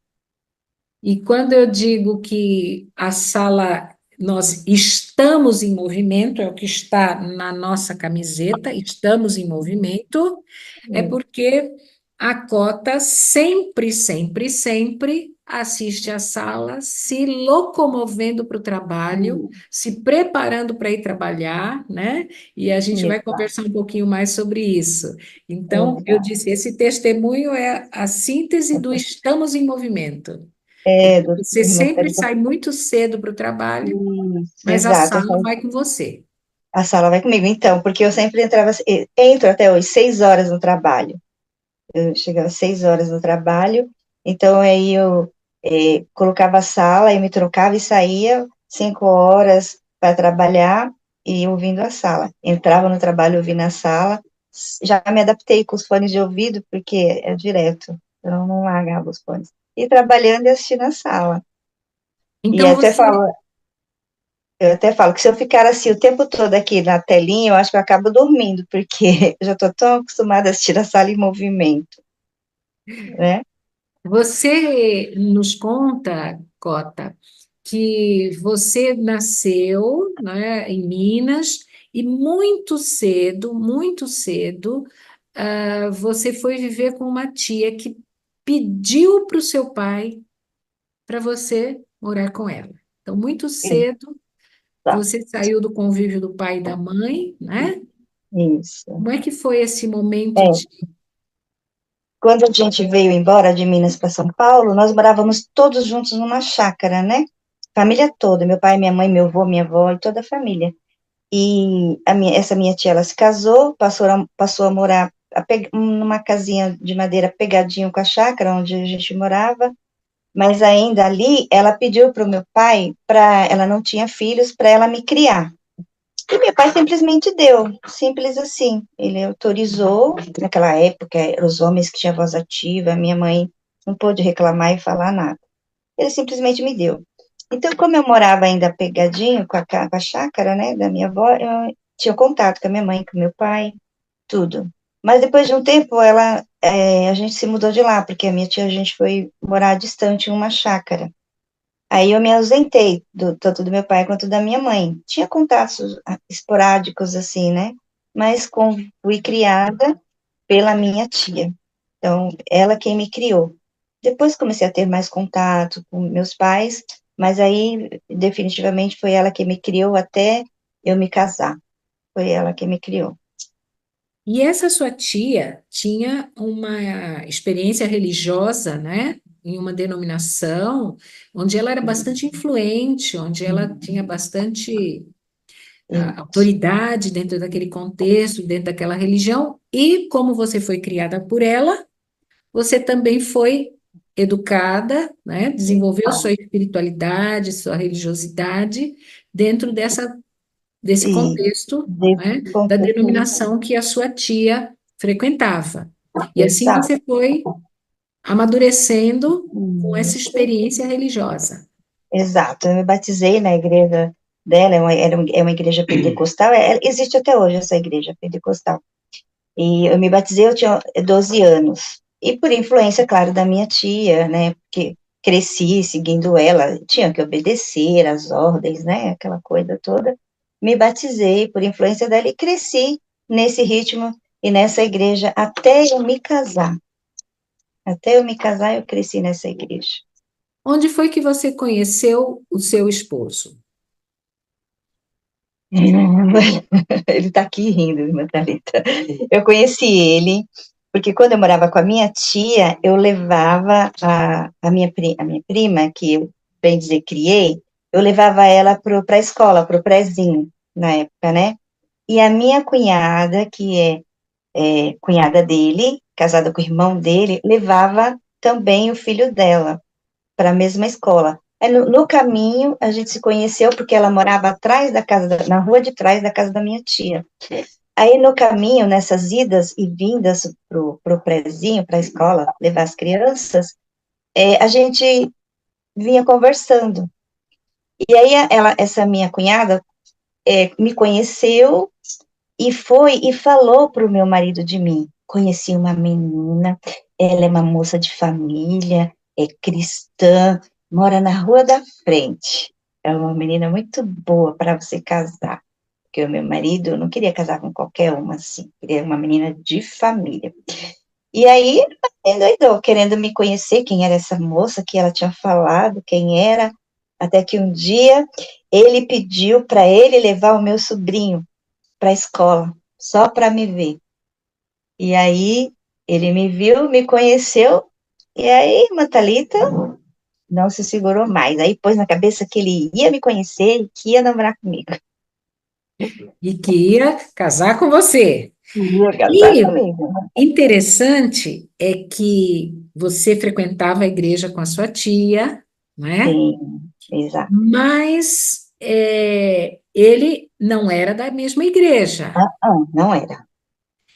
E quando eu digo que a sala, nós estamos em movimento, é o que está na nossa camiseta, estamos em movimento, é porque a Cota sempre, sempre, sempre assiste à sala, se locomovendo para o trabalho, se preparando para ir trabalhar, né? E a gente vai Exato, conversar um pouquinho mais sobre isso. Então, eu exato. disse, esse testemunho é a síntese do estamos em movimento. É, Porque do, você irmã sempre Thalita, sai muito cedo para o trabalho, isso, mas a exato. sala vai com você. A sala vai comigo, então, porque eu sempre entrava, entro até hoje, 6 horas no trabalho. Eu chegava às 6 horas no trabalho, então aí eu colocava a sala, eu me trocava e saía 5 horas para trabalhar e ouvindo a sala. Entrava no trabalho ouvindo a sala, já me adaptei com os fones de ouvido, porque é direto, eu não largava os fones. E trabalhando e assistindo a sala. E Então você, eu até falo que se eu ficar assim o tempo todo aqui na telinha, eu acho que eu acabo dormindo, porque eu já estou tão acostumada a assistir a sala em movimento, né? você nos conta, Cota, que você nasceu, né, em Minas e muito cedo, você foi viver com uma tia que pediu para o seu pai para você morar com ela. Então, muito cedo Tá, você saiu do convívio do pai e da mãe, né? isso. Como é que foi esse momento É, de... quando a gente veio embora de Minas para São Paulo, nós morávamos todos juntos numa chácara, né? Família toda, meu pai, minha mãe, meu avô, minha avó e toda a família. E essa minha tia, ela se casou, passou a morar numa casinha de madeira pegadinho com a chácara onde a gente morava, mas ainda ali ela pediu para o meu pai, ela não tinha filhos, para ela me criar. E meu pai simplesmente deu, simples assim. Ele autorizou, naquela época eram os homens que tinham voz ativa, minha mãe não pôde reclamar e falar nada. Ele simplesmente me deu. Então, como eu morava ainda pegadinho com a chácara, né, da minha avó, eu tinha contato com a minha mãe, com meu pai, tudo. Mas depois de um tempo, a gente se mudou de lá, porque a minha tia, a gente foi morar distante em uma chácara. Aí eu me ausentei, tanto do meu pai quanto da minha mãe. Tinha contatos esporádicos, assim, né? Mas fui criada pela minha tia. Então, ela quem me criou. Depois comecei a ter mais contato com meus pais, mas aí, definitivamente, foi ela que me criou até eu me casar. Foi ela que me criou. E essa sua tia tinha uma experiência religiosa, né? Em uma denominação onde ela era bastante influente, onde ela tinha bastante autoridade dentro daquele contexto, dentro daquela religião, e como você foi criada por ela, você também foi educada, né? Desenvolveu sua espiritualidade, sua religiosidade dentro desse E contexto, desse né? Da contexto, denominação que a sua tia frequentava. E assim exato. você foi amadurecendo com essa experiência religiosa. Exato, eu me batizei na igreja dela, é uma igreja pentecostal, existe até hoje essa igreja pentecostal. E eu me batizei, eu tinha 12 anos. E por influência, claro, da minha tia, né, porque cresci seguindo ela, tinha que obedecer às ordens, né, aquela coisa toda. Me batizei por influência dela e cresci nesse ritmo e nessa igreja até eu me casar. Até eu me casar, eu cresci nessa igreja. Onde foi que você conheceu o seu esposo? Ele está aqui rindo, Natalita. Eu conheci ele, porque quando eu morava com a minha tia, eu levava a minha prima, que eu, bem dizer, criei, eu levava ela para a escola, para o prézinho, na época, né? E a minha cunhada, que é cunhada dele, casada com o irmão dele, levava também o filho dela para a mesma escola. Aí, no caminho, a gente se conheceu porque ela morava atrás da casa, na rua de trás da casa da minha tia. Aí, no caminho, nessas idas e vindas pro prézinho, para a escola, levar as crianças, a gente vinha conversando. E aí, essa minha cunhada me conheceu e foi e falou para o meu marido de mim. Conheci uma menina, ela é uma moça de família, é cristã, mora na rua da frente. É uma menina muito boa para você casar. Porque o meu marido não queria casar com qualquer uma assim, queria uma menina de família. E aí, endoidou, querendo me conhecer, quem era essa moça, que ela tinha falado, quem era, até que um dia ele pediu para ele levar o meu sobrinho para a escola, só para me ver. E aí ele me viu, me conheceu, e aí, Matalita não se segurou mais. Aí pôs na cabeça que ele ia me conhecer e que ia namorar comigo. E que ia casar com você. Ia casar E comigo. interessante é que você frequentava a igreja com a sua tia, né? Sim, exato. Mas ele não era da mesma igreja. Não era.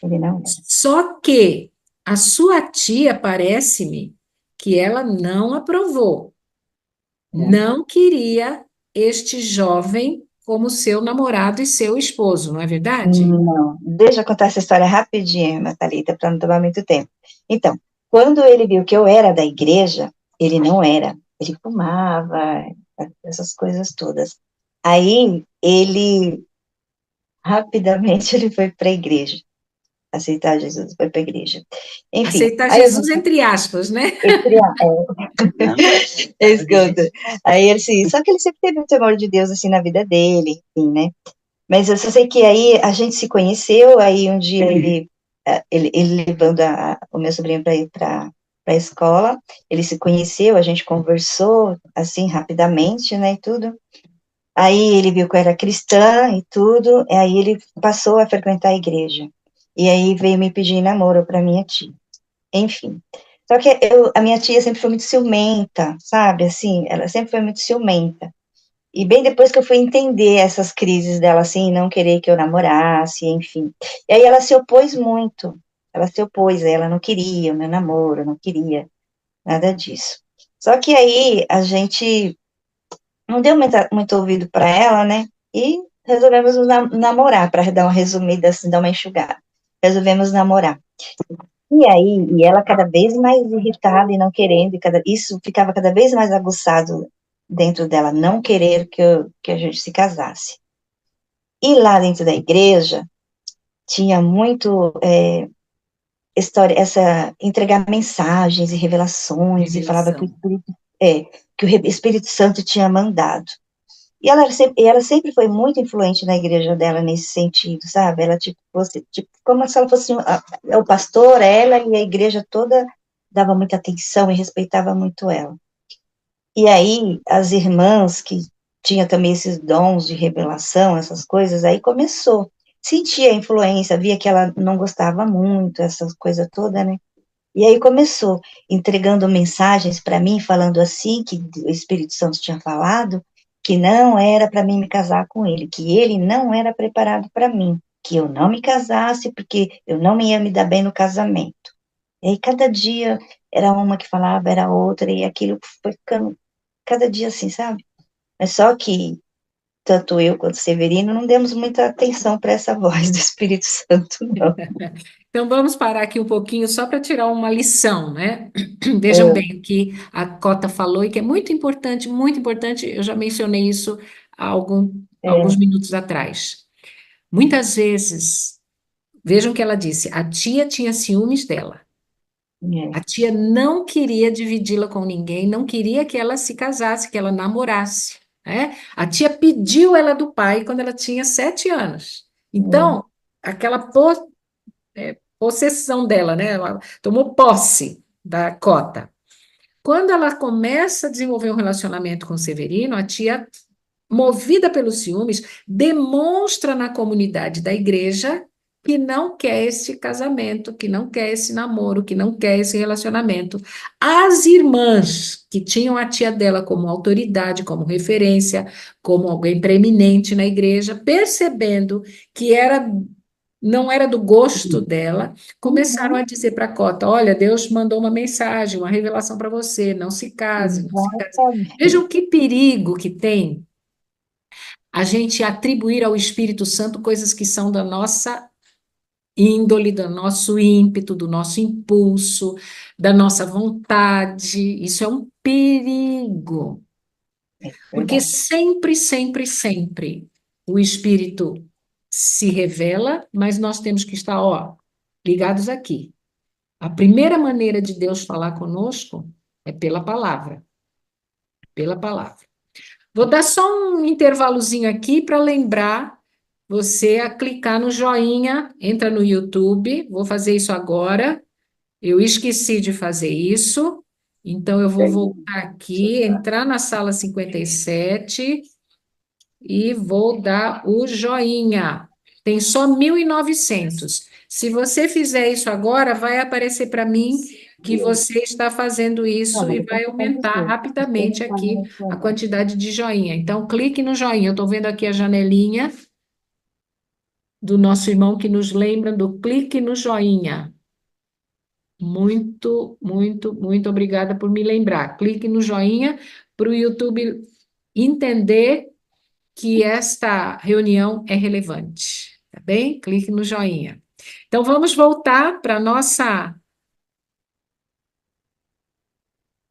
Ele não era. Só que a sua tia, parece-me, que ela não aprovou, Não. não queria este jovem como seu namorado e seu esposo, não é verdade? Não. Deixa eu contar essa história rapidinho, Natalita, para não tomar muito tempo. Então, quando ele viu que eu era da igreja, ele não era. Ele fumava, essas coisas todas. Aí, rapidamente, ele foi para a igreja. aceitar Jesus, foi para a igreja. Enfim, Aceitar aí Jesus entre aspas, né? escuta, aí ele assim, só que ele sempre teve o temor de Deus, assim, na vida dele, enfim, né? Mas eu só sei que aí a gente se conheceu, aí um dia ele levando o meu sobrinho para ir para a escola, ele se conheceu, a gente conversou, assim, rapidamente, né, e tudo. Aí ele viu que eu era cristã e tudo, e aí ele passou a frequentar a igreja. E aí veio me pedir namoro para minha tia. Enfim. Só que a minha tia sempre foi muito ciumenta, sabe? Assim, ela sempre foi muito ciumenta. E bem depois que eu fui entender essas crises dela, assim, não querer que eu namorasse, enfim. E aí ela se opôs muito. Ela se opôs, ela não queria o meu namoro, não queria nada disso. Só que aí a gente não deu muito ouvido para ela, né? E resolvemos namorar, para dar uma resumida, assim, dar uma enxugada. Resolvemos namorar. E aí, e ela cada vez mais irritada e não querendo, isso ficava cada vez mais aguçado dentro dela, não querer que a gente se casasse. E lá dentro da igreja, tinha muito história, entregar mensagens e revelações, e falava que Revelação. que o Espírito Santo tinha mandado. E ela sempre foi muito influente na igreja dela nesse sentido, sabe? Ela, tipo, como se ela fosse o pastor, ela e a igreja toda dava muita atenção e respeitava muito ela. E aí, as irmãs que tinham também esses dons de revelação, essas coisas, aí começou. Sentia a influência, via que ela não gostava muito, essas coisas todas, né? E aí começou, entregando mensagens para mim, falando assim, que o Espírito Santo tinha falado, que não era para mim me casar com ele, que ele não era preparado para mim, que eu não me casasse, porque eu não ia me dar bem no casamento. E aí cada dia era uma que falava, era outra, e aquilo foi ficando cada dia assim, sabe? Mas só que tanto eu quanto o Severino não demos muita atenção para essa voz do Espírito Santo, não. Então vamos parar aqui um pouquinho só para tirar uma lição, né? Vejam É, bem o que a Cota falou e que é muito importante, eu já mencionei isso há alguns é, minutos atrás. Muitas vezes, vejam o que ela disse, a tia tinha ciúmes dela. é, A tia não queria dividi-la com ninguém, não queria que ela se casasse, que ela namorasse, né? A tia pediu ela do pai quando ela tinha 7 anos. é, Então, aquela possessão dela, né? Ela tomou posse da cota. Quando ela começa a desenvolver um relacionamento com o Severino, a tia, movida pelos ciúmes, demonstra na comunidade da igreja que não quer esse casamento, que não quer esse namoro, que não quer esse relacionamento. As irmãs que tinham a tia dela como autoridade, como referência, como alguém preeminente na igreja, percebendo que não era do gosto dela, começaram a uhum, dizer para a Cota: olha, Deus mandou uma mensagem, uma revelação para você, não se case, não se case. exatamente. Vejam que perigo que tem a gente atribuir ao Espírito Santo coisas que são da nossa índole, do nosso ímpeto, do nosso impulso, da nossa vontade. Isso é um perigo, porque Verdade. sempre, sempre, sempre o Espírito se revela, mas nós temos que estar, ó, ligados aqui. A primeira maneira de Deus falar conosco é pela palavra, pela palavra. Vou dar só um intervalozinho aqui para lembrar você a clicar no joinha, entra no YouTube, vou fazer isso agora. Eu esqueci de fazer isso, então eu vou voltar aqui, entrar na sala 57 e vou dar o joinha. Tem só 1.900. Se você fizer isso agora, vai aparecer para mim que você está fazendo Não, isso mas e eu vai posso aumentar acontecer. Você rapidamente não pode aqui a responder. quantidade de joinha. Então, clique no joinha. Eu estou vendo aqui a janelinha do nosso irmão que nos lembra do clique no joinha. Muito, muito, muito obrigada por me lembrar. Clique no joinha para o YouTube entender que esta reunião é relevante, tá bem? Clique no joinha. Então, vamos voltar para a nossa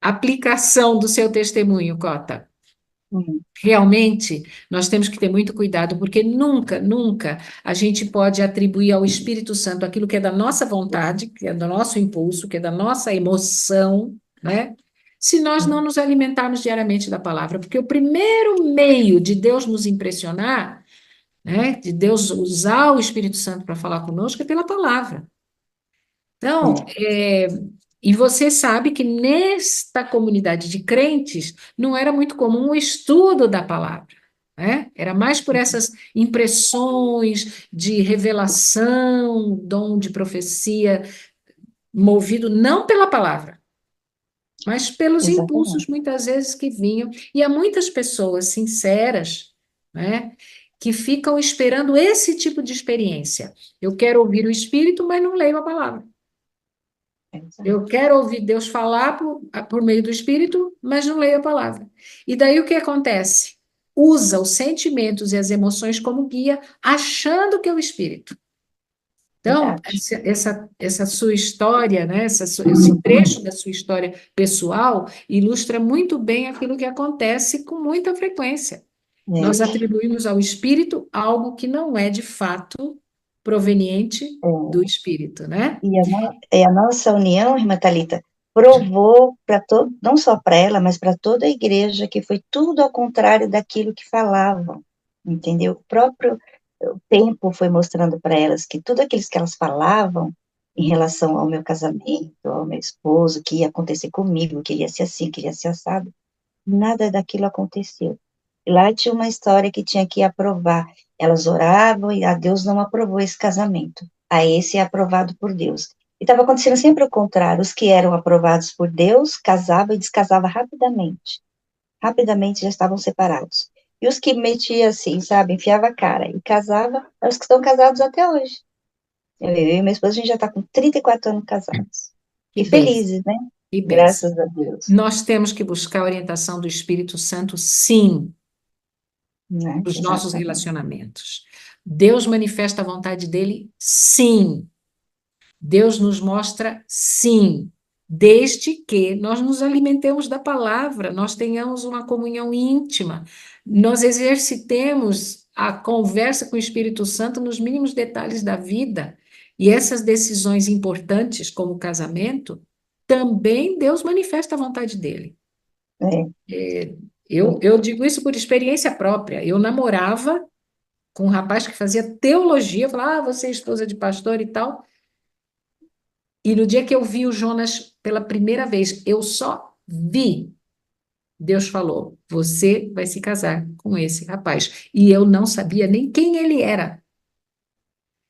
aplicação do seu testemunho, Cota. Realmente, nós temos que ter muito cuidado, porque nunca, nunca a gente pode atribuir ao Espírito Santo aquilo que é da nossa vontade, que é do nosso impulso, que é da nossa emoção, né? Se nós não nos alimentarmos diariamente da palavra, porque o primeiro meio de Deus nos impressionar, né, de Deus usar o Espírito Santo para falar conosco é pela palavra. Então, e você sabe que nesta comunidade de crentes não era muito comum o estudo da palavra, né? Era mais por essas impressões de revelação, dom de profecia, movido não pela palavra, mas pelos impulsos Exatamente. muitas vezes que vinham. E há muitas pessoas sinceras, né, que ficam esperando esse tipo de experiência. Eu quero ouvir o Espírito, mas não leio a palavra. Exato. Eu quero ouvir Deus falar por meio do Espírito, mas não leio a palavra. E daí o que acontece? Usa os sentimentos e as emoções como guia, achando que é o Espírito. Então, Verdade. essa sua história, né, esse trecho da sua história pessoal ilustra muito bem aquilo que acontece com muita frequência. Nós É, atribuímos ao Espírito algo que não é de fato proveniente do é. Espírito, né? A nossa união, irmã Thalita, provou para todo, não só para ela, mas para toda a igreja, que foi tudo ao contrário daquilo que falavam, entendeu? O próprio tempo foi mostrando para elas que tudo aquilo que elas falavam em relação ao meu casamento, ao meu esposo, que ia acontecer comigo, que ia ser assim, que ia ser assado, nada daquilo aconteceu. E lá tinha uma história que tinha que aprovar. Elas oravam e a Deus não aprovou esse casamento. A esse é aprovado por Deus. E estava acontecendo sempre o contrário. Os que eram aprovados por Deus casavam e descasavam rapidamente. Rapidamente já estavam separados. E os que metiam assim, sabe, enfiava a cara e casava, são os que estão casados até hoje. Eu e minha esposa, a gente já está com 34 anos casados. Que E bênção, felizes, né? que bênção. Graças a Deus. Nós temos que buscar a orientação do Espírito Santo, sim, Né? nos nossos Exatamente. relacionamentos. Deus manifesta a vontade dele, sim. Deus nos mostra, sim. Desde que nós nos alimentemos da palavra, nós tenhamos uma comunhão íntima, nós exercitemos a conversa com o Espírito Santo nos mínimos detalhes da vida. E essas decisões importantes, como o casamento, também Deus manifesta a vontade dele. É, Eu digo isso por experiência própria. Eu namorava com um rapaz que fazia teologia, eu falava, você é esposa de pastor e tal. E no dia que eu vi o Jonas pela primeira vez, eu só vi. Deus falou: você vai se casar com esse rapaz. E eu não sabia nem quem ele era.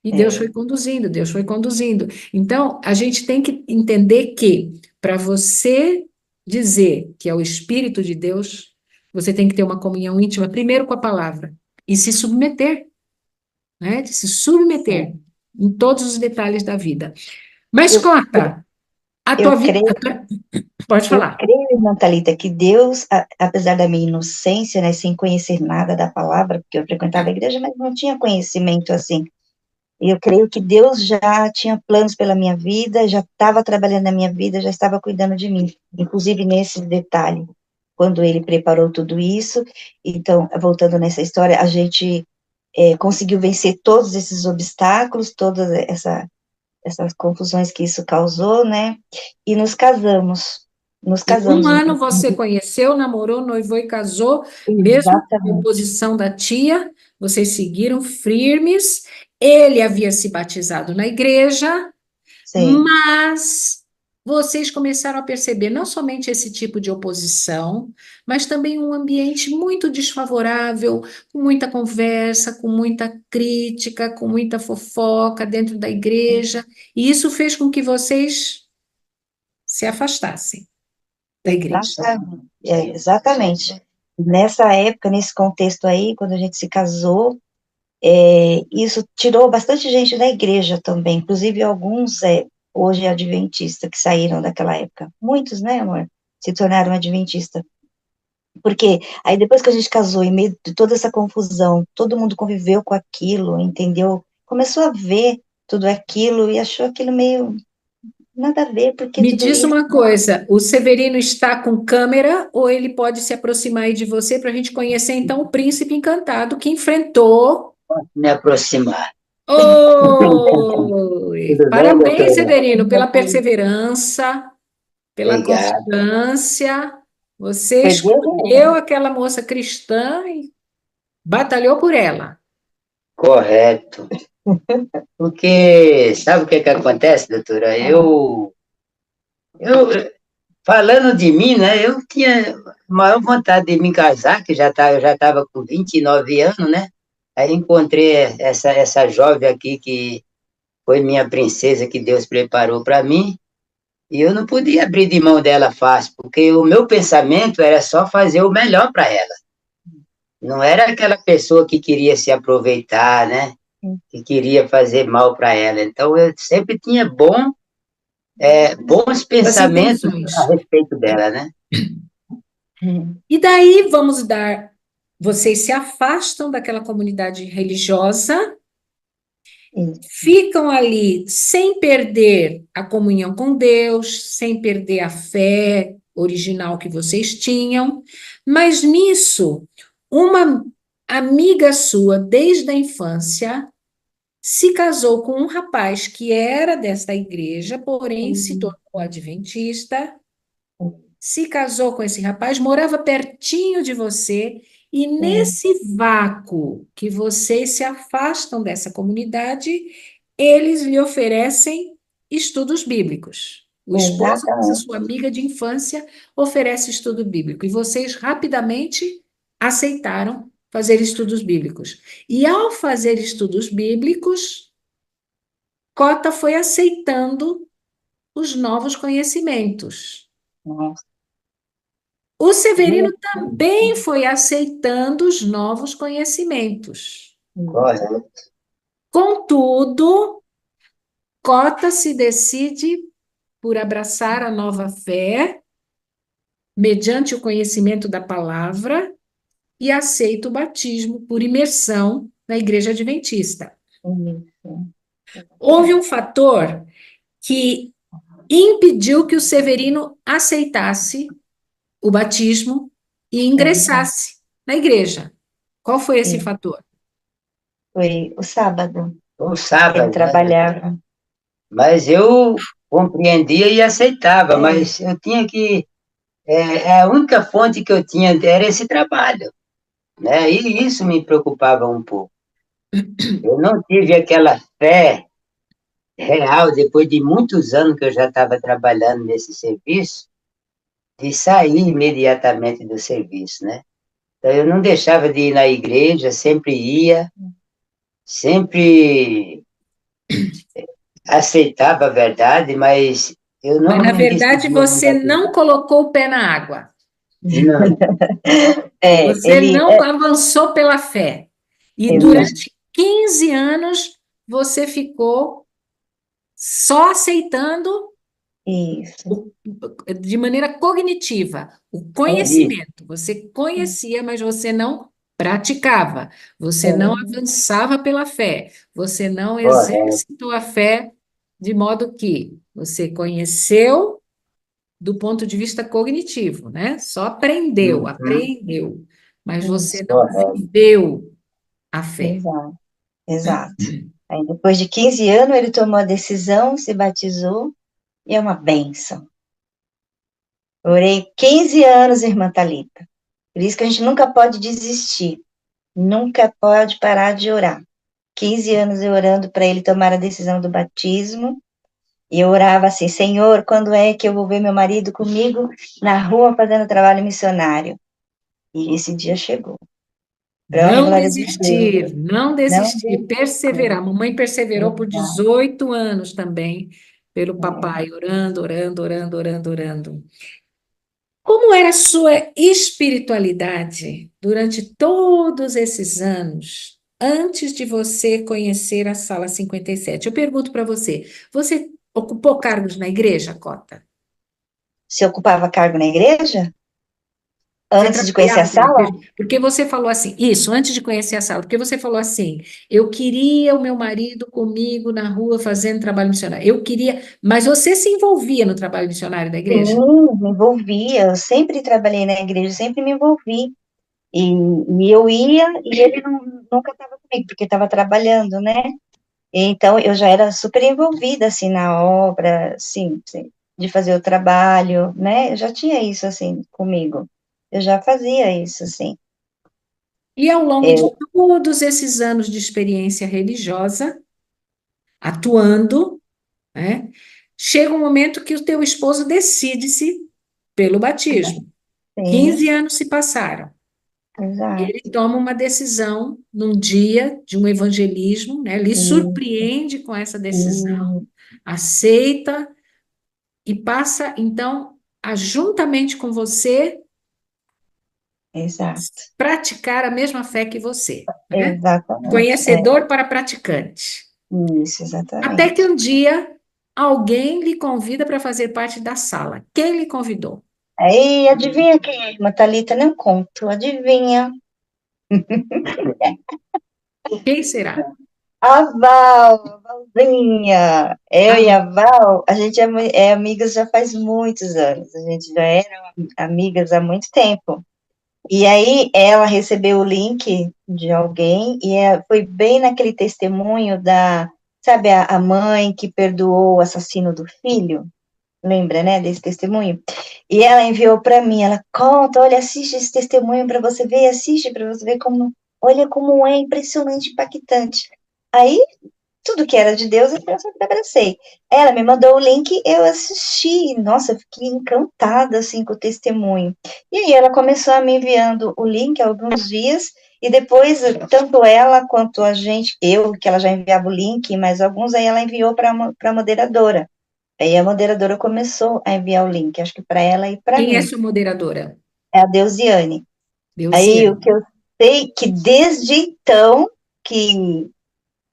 E Deus é, foi conduzindo, Deus foi conduzindo. Então, a gente tem que entender que, para você dizer que é o Espírito de Deus, você tem que ter uma comunhão íntima, primeiro com a palavra, e se submeter, né? De se submeter é. em todos os detalhes da vida. Mas Eu, conta, a tua eu vida. creio, Pode eu falar. creio, irmã Thalita, que Deus, apesar da minha inocência, né, sem conhecer nada da palavra, porque eu frequentava a igreja, mas não tinha conhecimento assim. Eu creio que Deus já tinha planos pela minha vida, já estava trabalhando na minha vida, já estava cuidando de mim, inclusive nesse detalhe, quando Ele preparou tudo isso. Então, voltando nessa história, a gente conseguiu vencer todos esses obstáculos, essas confusões que isso causou, né? E nos casamos. Nos Em um casamos. ano você conheceu, namorou, noivou e casou, mesmo com a Exatamente. oposição da tia, vocês seguiram firmes. Ele havia se batizado na igreja, Sim, mas vocês começaram a perceber não somente esse tipo de oposição, mas também um ambiente muito desfavorável, com muita conversa, com muita crítica, com muita fofoca dentro da igreja, e isso fez com que vocês se afastassem da igreja. exatamente. Nessa época, nesse contexto aí, quando a gente se casou, isso tirou bastante gente da igreja também, inclusive alguns hoje adventistas que saíram daquela época. Muitos, né, amor, se tornaram adventistas. Porque aí depois que a gente casou, em meio de toda essa confusão, todo mundo conviveu com aquilo, entendeu? Começou a ver tudo aquilo e achou aquilo meio nada a ver, porque Me tudo diz isso. uma coisa, o Severino está com câmera ou ele pode se aproximar aí de você para a gente conhecer então o príncipe encantado que enfrentou. Me aproximar. Oi! Tudo bem, Parabéns, doutora? Severino, pela perseverança, pela Obrigado. constância. Você Foi Deus mesmo. escolheu aquela moça cristã e batalhou por ela. Correto. Porque sabe o que que acontece, doutora? Eu falando de mim, né? Eu tinha maior vontade de me casar, que eu já estava com 29 anos, né? Aí encontrei essa jovem aqui que foi minha princesa que Deus preparou para mim. E eu não podia abrir de mão dela fácil, porque o meu pensamento era só fazer o melhor para ela. Não era aquela pessoa que queria se aproveitar, né? Que queria fazer mal para ela. Então eu sempre tinha bons As pensamentos a intenções. respeito dela, né? E daí vamos dar. Vocês se afastam daquela comunidade religiosa, Isso. ficam ali sem perder a comunhão com Deus, sem perder a fé original que vocês tinham, mas nisso, uma amiga sua, desde a infância, se casou com um rapaz que era desta igreja, porém se tornou adventista, se casou com esse rapaz, morava pertinho de você, e nesse vácuo que vocês se afastam dessa comunidade, eles lhe oferecem estudos bíblicos. O esposo dessa Exatamente. sua amiga de infância oferece estudo bíblico, e vocês rapidamente aceitaram fazer estudos bíblicos. E ao fazer estudos bíblicos, Cota foi aceitando os novos conhecimentos. Nossa. O Severino também foi aceitando os novos conhecimentos. Correto. Contudo, Cota se decide por abraçar a nova fé, mediante o conhecimento da palavra, e aceita o batismo por imersão na Igreja Adventista. Isso. Houve um fator que impediu que o Severino aceitasse o batismo e ingressasse na igreja. Qual foi esse Sim. fator? Foi o sábado. O Ele sábado, né? trabalhava. Mas eu compreendia e aceitava, mas eu tinha que. A única fonte que eu tinha era esse trabalho, né? E isso me preocupava um pouco. Eu não tive aquela fé real, depois de muitos anos que eu já estava trabalhando nesse serviço, de sair imediatamente do serviço, né? Então, eu não deixava de ir na igreja, sempre ia, sempre aceitava a verdade, mas eu Mas, não na me verdade, decidia você mudar de não idade. colocou o pé na água. Não, Você Ele. não avançou pela fé. E Exato. durante 15 anos, você ficou só aceitando Isso. de maneira cognitiva o isso, conhecimento. Você conhecia, mas você não praticava. Você É. não avançava pela fé. Você não correto. exercitou a fé de modo que você conheceu do ponto de vista cognitivo, né? Só aprendeu, Uhum, aprendeu, mas Isso. você não correto. viveu a fé. Exato. Exato. Aí, depois de 15 anos, ele tomou a decisão, se batizou, e é uma bênção. Orei 15 anos, irmã Thalita. Por isso que a gente nunca pode desistir. Nunca pode parar de orar. 15 anos eu orando para ele tomar a decisão do batismo. E eu orava assim: Senhor, quando é que eu vou ver meu marido comigo na rua fazendo trabalho missionário? E esse dia chegou. Para honra e Não glória de Deus. desistir, não Não desistir, desistir. perseverar. Mamãe perseverou por 18 anos também, pelo papai, orando, orando, orando, orando, orando. Como era a sua espiritualidade durante todos esses anos, antes de você conhecer a Sala 57? Eu pergunto para você, você ocupou cargos na igreja, Cota? Se ocupava cargo na igreja? Você Antes de conhecer a trabalhava como sala? igreja? Porque você falou assim, isso, antes de conhecer a sala, porque você falou assim, eu queria o meu marido comigo na rua fazendo trabalho missionário. Eu queria, mas você se envolvia no trabalho missionário da igreja? Sim, me envolvia. Eu sempre trabalhei na igreja, sempre me envolvi. E, e eu ia e ele nunca estava comigo, porque estava trabalhando, né? Então, eu já era super envolvida, assim, na obra, assim, de fazer o trabalho, né? Eu já tinha isso, assim, comigo. Eu já fazia isso, assim. E ao longo de Eu, todos esses anos de experiência religiosa, atuando, né, chega um momento que o teu esposo decide-se pelo batismo. sim, 15 anos se passaram. Ele exato. toma uma decisão num dia de um evangelismo, né? Lhe E, surpreende com essa decisão, e, aceita e passa, então, a juntamente com você exato. praticar a mesma fé que você, né? Exatamente. É, Conhecedor para praticante. isso, Até que exatamente. um dia alguém lhe convida para fazer parte da sala. Quem lhe convidou? Aí, adivinha quem é? Irmã Thalita, não conto, adivinha. Quem será? A Val, a Valzinha. Eu e a Val, a gente é amigas já faz muitos anos. A gente já era amigas há muito tempo. E aí ela recebeu o link de alguém e foi bem naquele testemunho da, sabe, a mãe que perdoou o assassino do filho. Lembra, né, desse testemunho? E ela enviou para mim, ela conta, olha, assiste esse testemunho para você ver, assiste para você ver como, olha como é impressionante, impactante. Aí tudo que era de Deus, eu sempre abracei. Ela me mandou o link, eu assisti. Nossa, eu fiquei encantada, assim, com o testemunho. E aí ela começou a me enviando o link há alguns dias, e depois, tanto ela quanto a gente, eu, que ela já enviava o link, mas alguns aí ela enviou para a moderadora. Aí a moderadora começou a enviar o link, acho que para ela e para Quem é mim. sua moderadora? É a Deusiane. Aí o Deusiane. que eu sei que desde então que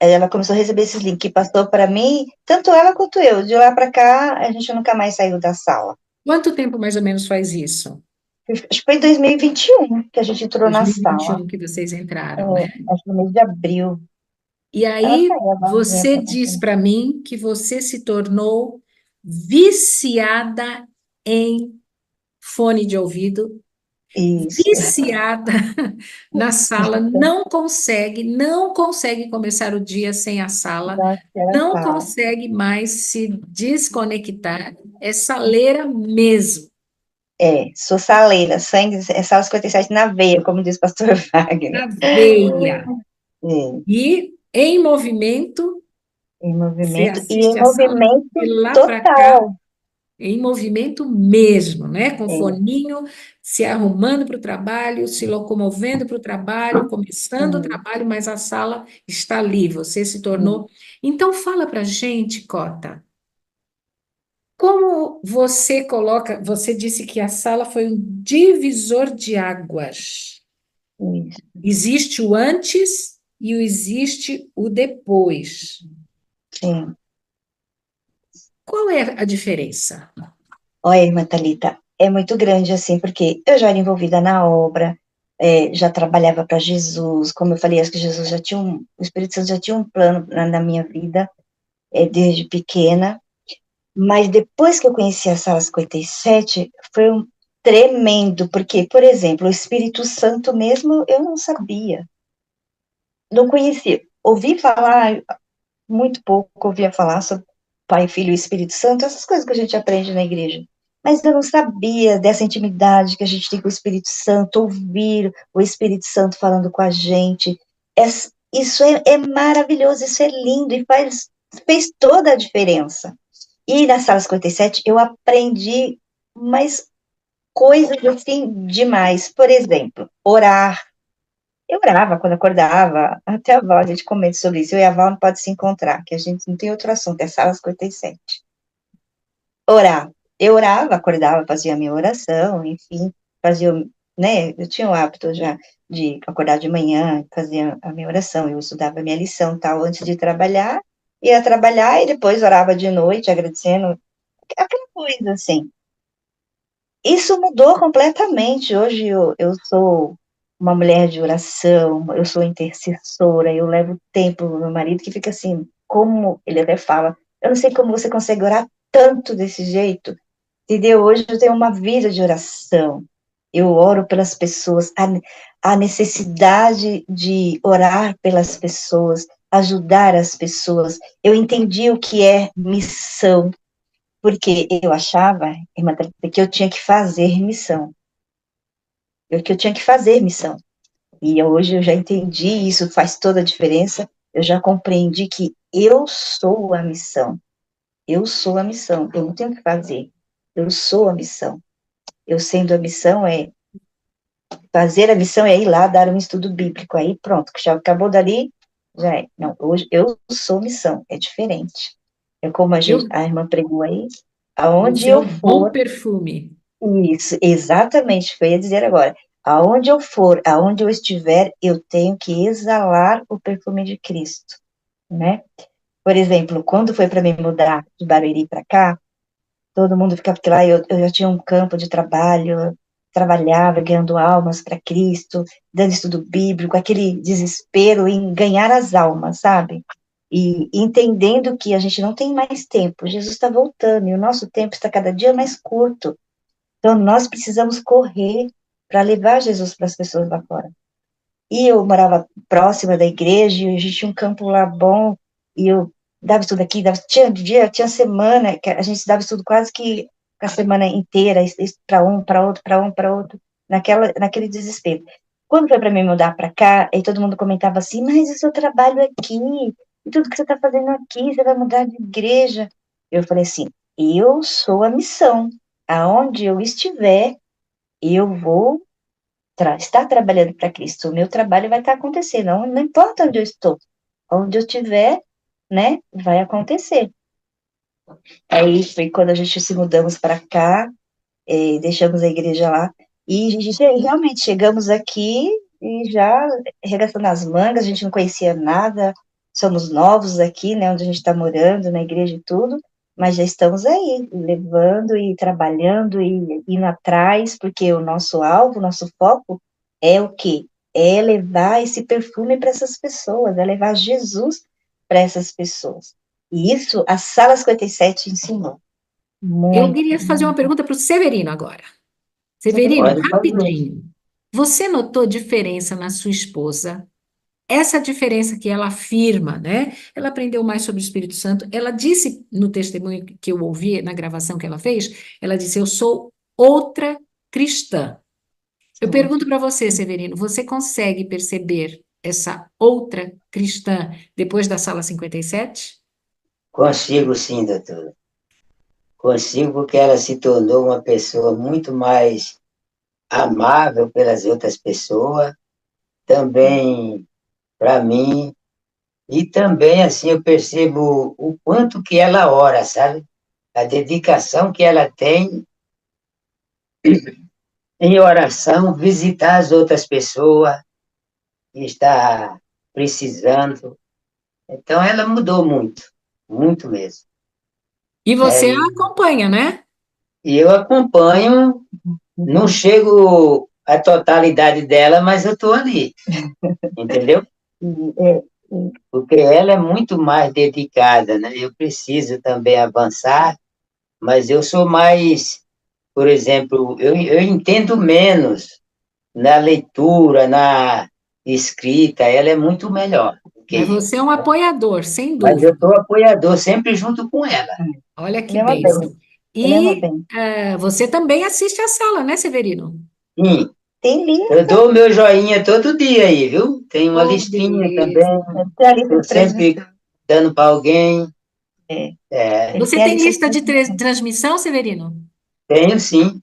ela começou a receber esses links, passou para mim, tanto ela quanto eu. De lá para cá, a gente nunca mais saiu da sala. Quanto tempo mais ou menos faz isso? Acho que foi em 2021 que a gente entrou Dois na mil e vinte e sala. um que vocês É, entraram, né? acho que no mês de abril. E Ela aí saiu, a Valzinha você também. diz para mim que você se tornou viciada em fone de ouvido, Isso. viciada na sala, não consegue começar o dia sem a sala, Nossa, ela não fala. consegue mais se desconectar, é saleira mesmo, Sou saleira, sangue, é sala 57 na veia, como diz o pastor Wagner. na veia. É, E em movimento, em você movimento, e em assiste a sala de movimento lá para cá, total. em movimento mesmo, né? Com É, foninho, se arrumando para o trabalho, se locomovendo para o trabalho, começando o sim, trabalho, mas a sala está ali, você se sim, tornou. Então, fala para a gente, Cota, como você coloca, você disse que a sala foi um divisor de águas. isso, Existe o antes e existe o depois. sim. Qual é a diferença? Olha, irmã Thalita, é muito grande assim, porque eu já era envolvida na obra, já trabalhava para Jesus, como eu falei, acho que Jesus já tinha o Espírito Santo já tinha um plano na minha vida, desde pequena, mas depois que eu conheci a Sala 57, foi um tremendo, porque, por exemplo, o Espírito Santo mesmo eu não sabia, não conhecia, ouvi falar muito pouco, ouvia falar sobre Pai, Filho e Espírito Santo, essas coisas que a gente aprende na igreja. Mas eu não sabia dessa intimidade que a gente tem com o Espírito Santo, ouvir o Espírito Santo falando com a gente. Isso é maravilhoso, isso é lindo e fez toda a diferença. E na Sala 57 eu aprendi mais coisas assim demais. Por exemplo, orar. Eu orava quando acordava, até a Val, a gente comenta sobre isso. Eu e a Val não pode se encontrar, que a gente não tem outro assunto, é Sala 57. Orar. Eu orava, acordava, fazia a minha oração, enfim, fazia, né, eu tinha o hábito já de acordar de manhã, fazia a minha oração, eu estudava a minha lição, tal, antes de trabalhar, ia trabalhar e depois orava de noite, agradecendo, aquela coisa, assim. isso mudou completamente. Hoje eu sou uma mulher de oração, eu sou intercessora, eu levo tempo pro meu marido, que fica assim, como ele até fala, eu não sei como você consegue orar tanto desse jeito, entendeu? Hoje eu tenho uma vida de oração, eu oro pelas pessoas, a necessidade de orar pelas pessoas, ajudar as pessoas, eu entendi o que é missão, porque eu achava, irmã Thalita, que eu tinha que fazer missão. Que eu tinha que fazer missão. E hoje eu já entendi, isso faz toda a diferença. Eu já compreendi que eu sou a missão. Eu sou a missão. Eu não tenho o que fazer. Eu sou a missão. Eu sendo a missão fazer a missão é ir lá dar um estudo bíblico. Aí pronto, que já acabou dali, já é. Não, hoje eu sou missão. É diferente. É como Eu, a irmã pregou aí, aonde você é eu um bom for. perfume. Isso, exatamente, o que eu ia dizer agora. Aonde eu for, aonde eu estiver, eu tenho que exalar o perfume de Cristo, né? Por exemplo, quando foi para me mudar de Barueri para cá, todo mundo ficava, porque lá eu já tinha um campo de trabalho, eu trabalhava ganhando almas para Cristo, dando estudo bíblico, aquele desespero em ganhar as almas, sabe? E entendendo que a gente não tem mais tempo, Jesus está voltando e o nosso tempo está cada dia mais curto. Então, nós precisamos correr para levar Jesus para as pessoas lá fora. E eu morava próxima da igreja, e a gente tinha um campo lá bom, e eu dava estudo aqui, tinha dia, tinha semana, que a gente dava estudo quase que a semana inteira, para um, para outro, para um, para outro, naquele desespero. Quando foi para me mudar para cá, aí todo mundo comentava assim, mas o seu trabalho aqui, e tudo que você está fazendo aqui, você vai mudar de igreja. Eu falei assim, eu sou a missão. Aonde eu estiver, eu vou estar trabalhando para Cristo. O meu trabalho vai estar acontecendo, não importa onde eu estou. Onde eu estiver, né, vai acontecer. Aí foi quando a gente se mudamos para cá, deixamos a igreja lá, e a gente realmente chegamos aqui e já arregaçando as mangas, a gente não conhecia nada, somos novos aqui, né, onde a gente está morando, na igreja e tudo, mas já estamos aí, levando e trabalhando e indo atrás, porque o nosso alvo, o nosso foco é o quê? É levar esse perfume para essas pessoas, é levar Jesus para essas pessoas. E isso a Sala 57 ensinou. Eu Muito. queria fazer uma pergunta para o Severino agora. Severino, Pode fazer. rapidinho. Você notou diferença na sua esposa? Essa diferença que ela afirma, né? Ela aprendeu mais sobre o Espírito Santo. Ela disse no testemunho que eu ouvi, na gravação que ela fez, ela disse: Eu sou outra cristã. Eu pergunto para você, Severino, você consegue perceber essa outra cristã depois da sala 57? Consigo sim, doutor. Consigo porque ela se tornou uma pessoa muito mais amável pelas outras pessoas, também para mim, e também assim eu percebo o quanto que ela ora, sabe? A dedicação que ela tem em oração, visitar as outras pessoas que está precisando. Então ela mudou muito, muito mesmo, E né? você a acompanha, né? E eu acompanho, não chego à totalidade dela, mas eu estou ali, entendeu? É, Porque ela é muito mais dedicada, né? Eu preciso também avançar, mas eu sou mais, por exemplo, eu entendo menos na leitura, na escrita, ela é muito melhor do que Mas eu. você é um apoiador, sem Mas eu dúvida. estou apoiador sempre junto com ela. Olha que ele é uma bem, bênção. ele é uma E bem. você também assiste à sala, né, Severino? Sim, Tem lista, eu dou o meu joinha todo dia aí, viu? Tem uma Oh, listinha também, beleza. tem a lista estou de sempre transmissão. dando para alguém. É, É, ele Você tem a tem lista de lista de transmissão. transmissão, Severino? tenho sim.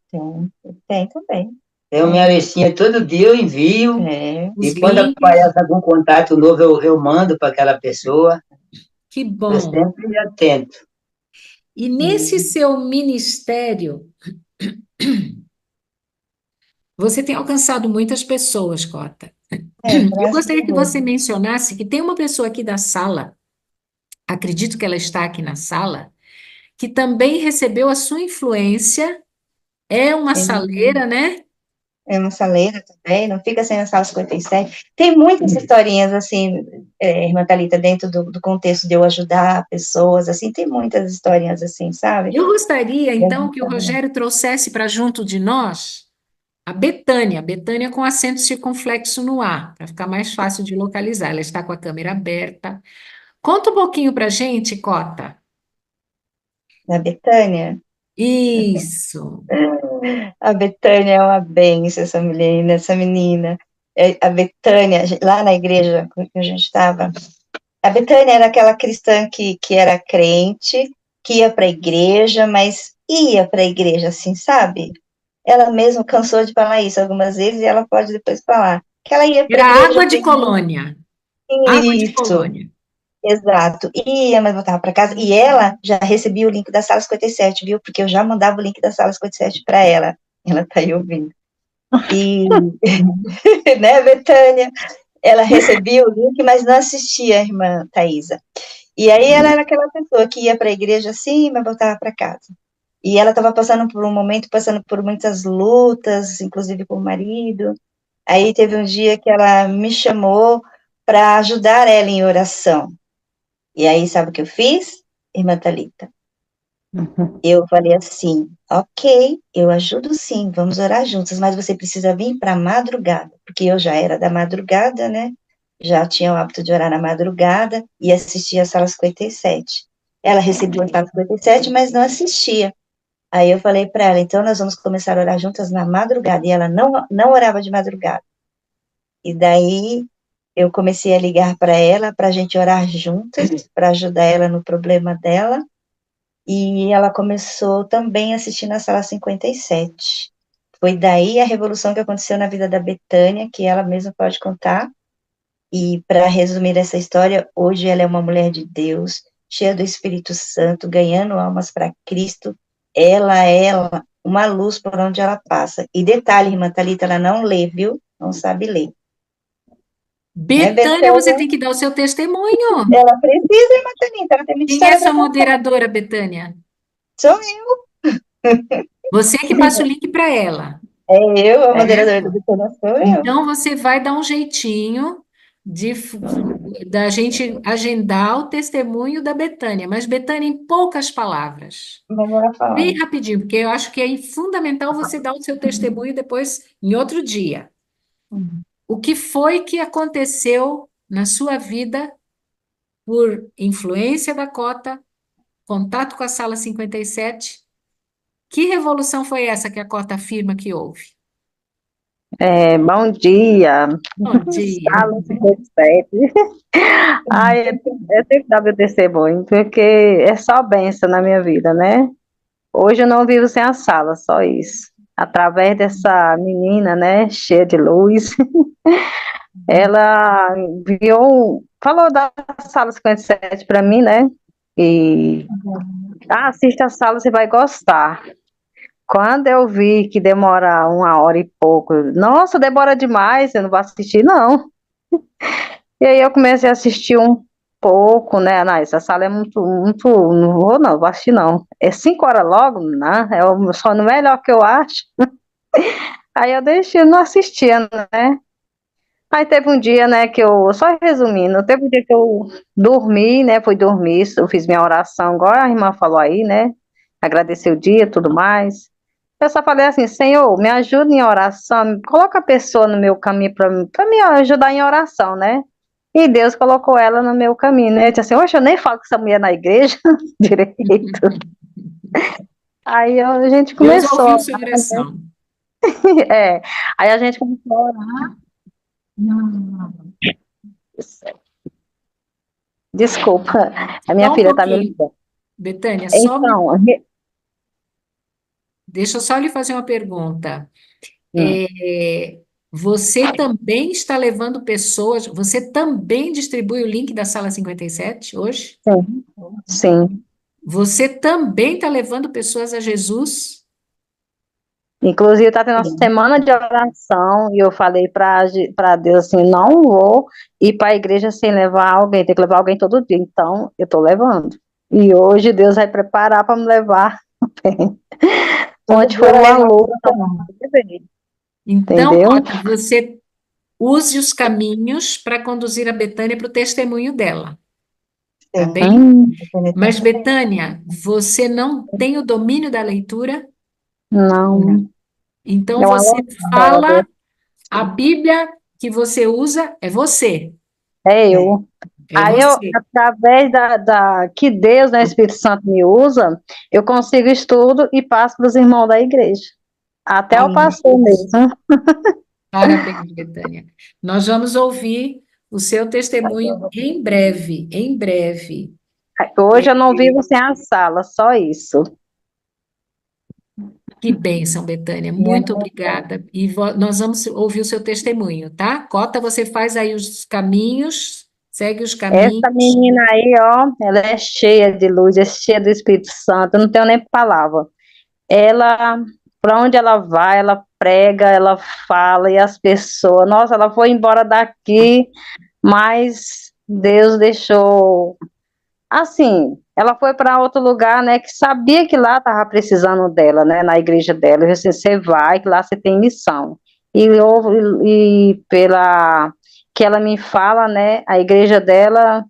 Tem também. Tenho minha listinha todo dia, eu envio. É, Os E quando links? aparece algum contato novo, eu mando para aquela pessoa. Que Estou bom. sempre atento. E nesse seu ministério, você tem alcançado muitas pessoas, Cota. Eu graças gostaria a que Deus. você mencionasse que tem uma pessoa aqui da sala, acredito que ela está aqui na sala, que também recebeu a sua influência É uma saleira, né? É uma saleira também, não fica sem a sala 57. Tem muitas historinhas, assim, irmã Thalita, dentro do contexto de eu ajudar pessoas, assim, tem muitas historinhas assim, sabe? Eu gostaria, então, que o Rogério trouxesse para junto de nós a Betânia com acento circunflexo no A, para ficar mais fácil de localizar. Ela está com a câmera aberta. Conta um pouquinho para a gente, Cota. Na Betânia. Isso. A Betânia é uma bênção, essa menina. A Betânia, lá na igreja que a gente estava, a Betânia era aquela cristã que era crente, que ia para a igreja, mas ia para a igreja assim, sabe? Ela mesma cansou de falar isso algumas vezes e ela pode depois falar. Que ela ia para a Era igreja água de colônia. Água de isso, colônia. exato. Ia, mas voltava para casa. E ela já recebia o link da sala 57, viu? Porque eu já mandava o link da sala 57 para ela. Ela tá aí ouvindo. E, né, Betânia? Ela recebia o link, mas não assistia a irmã Thaisa. E aí ela era aquela pessoa que ia para a igreja assim, mas voltava para casa. E ela estava passando por um momento, passando por muitas lutas, inclusive com o marido. Aí teve um dia que ela me chamou para ajudar ela em oração. E aí, sabe o que eu fiz, irmã Thalita? Eu falei assim, ok, eu ajudo sim, vamos orar juntas, mas você precisa vir para a madrugada, porque eu já era da madrugada, né? Já tinha o hábito de orar na madrugada e assistia a sala 57. Ela recebia a sala 57, mas não assistia. Aí eu falei para ela, então nós vamos começar a orar juntas na madrugada, e ela não orava de madrugada. E daí eu comecei a ligar para ela, para a gente orar juntas, para ajudar ela no problema dela, e ela começou também a assistir na sala 57. Foi daí a revolução que aconteceu na vida da Betânia, que ela mesma pode contar. E para resumir essa história, hoje ela é uma mulher de Deus, cheia do Espírito Santo, ganhando almas para Cristo. Ela é uma luz por onde ela passa. E detalhe, irmã Thalita, ela não lê, viu? Não sabe ler. Né, Betânia, você Betânia? tem que dar o seu testemunho. Ela precisa, irmã Thalita, ela tem muita Quem é história para sua contar. moderadora, Betânia? Sou eu. Você que passa o link para ela. É eu, a moderadora do Certo? Betânia, sou eu. Então você vai dar um jeitinho de da gente agendar o testemunho da Betânia, mas Betânia em poucas palavras, Vamos lá falar. bem rapidinho, porque eu acho que é fundamental você dar o seu testemunho depois em outro dia. O que foi que aconteceu na sua vida por influência da Cota, contato com a sala 57? Que revolução foi essa que a Cota afirma que houve? Bom dia, Bom dia. Sala 57. Ai, eu sempre dá WTC bom, porque é só benção na minha vida, né? Hoje eu não vivo sem a sala, só isso. Através dessa menina, né, cheia de luz, ela falou da sala 57 para mim, né? E assista a sala, você vai gostar. Quando eu vi que demora 1 hora e pouco, nossa, demora demais, eu não vou assistir, não. E aí eu comecei a assistir um pouco, né? Não, essa sala é muito, não vou assistir, não. É 5 horas logo, né? É o sono melhor que eu acho. Aí eu deixei, não assistia, né? Aí teve um dia, né, só resumindo, teve um dia que eu dormi, né? Fui dormir, eu fiz minha oração, igual a irmã falou aí, né? Agradecer o dia, tudo mais. Eu só falei assim, Senhor, me ajuda em oração, coloca a pessoa no meu caminho para me ajudar em oração, né? E Deus colocou ela no meu caminho, né? Eu disse assim, oxe, eu nem falo com essa mulher na igreja direito. Aí a gente Deus começou a ouviu orar, sua oração. é, aí a gente começou a orar. Desculpa, a minha Só um filha está me pouquinho, ligando. Betânia, Então, deixa eu só lhe fazer uma pergunta. hum, Você também está levando pessoas, você também distribui o link da Sala 57 hoje? sim, sim. Você também está levando pessoas a Jesus? Inclusive, está tendo uma semana de oração e eu falei para Deus assim: não vou ir para a igreja sem levar alguém, tem que levar alguém todo dia. Então, eu estou levando. E hoje Deus vai preparar para me levar. Ontem foi uma luta, Então, entendeu? Cota, você use os caminhos para conduzir a Betânia para o testemunho dela, tá Sim. bem? Hum, Mas, Betânia, você não tem o domínio da leitura? não, Então, é uma você loucura. fala, a Bíblia que você usa é você. É eu. É Aí eu, você. através que Deus, né, Espírito Santo me usa, eu consigo estudo e passo para os irmãos da igreja. Até o Amém. pastor mesmo. Parabéns, Betânia. Nós vamos ouvir o seu testemunho em breve, em breve. Hoje eu não vivo sem a sala, só isso. Que bênção, Betânia. Muito obrigada. E nós vamos ouvir o seu testemunho, tá? Cota, você faz aí os caminhos, segue os caminhos. Essa menina aí, ó, ela é cheia de luz, é cheia do Espírito Santo, eu não tenho nem palavra. Ela, para onde ela vai, ela prega, ela fala, e as pessoas, nossa, ela foi embora daqui, mas Deus deixou, assim, ela foi para outro lugar, né, que sabia que lá estava precisando dela, né, na igreja dela. Eu disse, você vai, que lá você tem missão. E pela que ela me fala, né, a igreja dela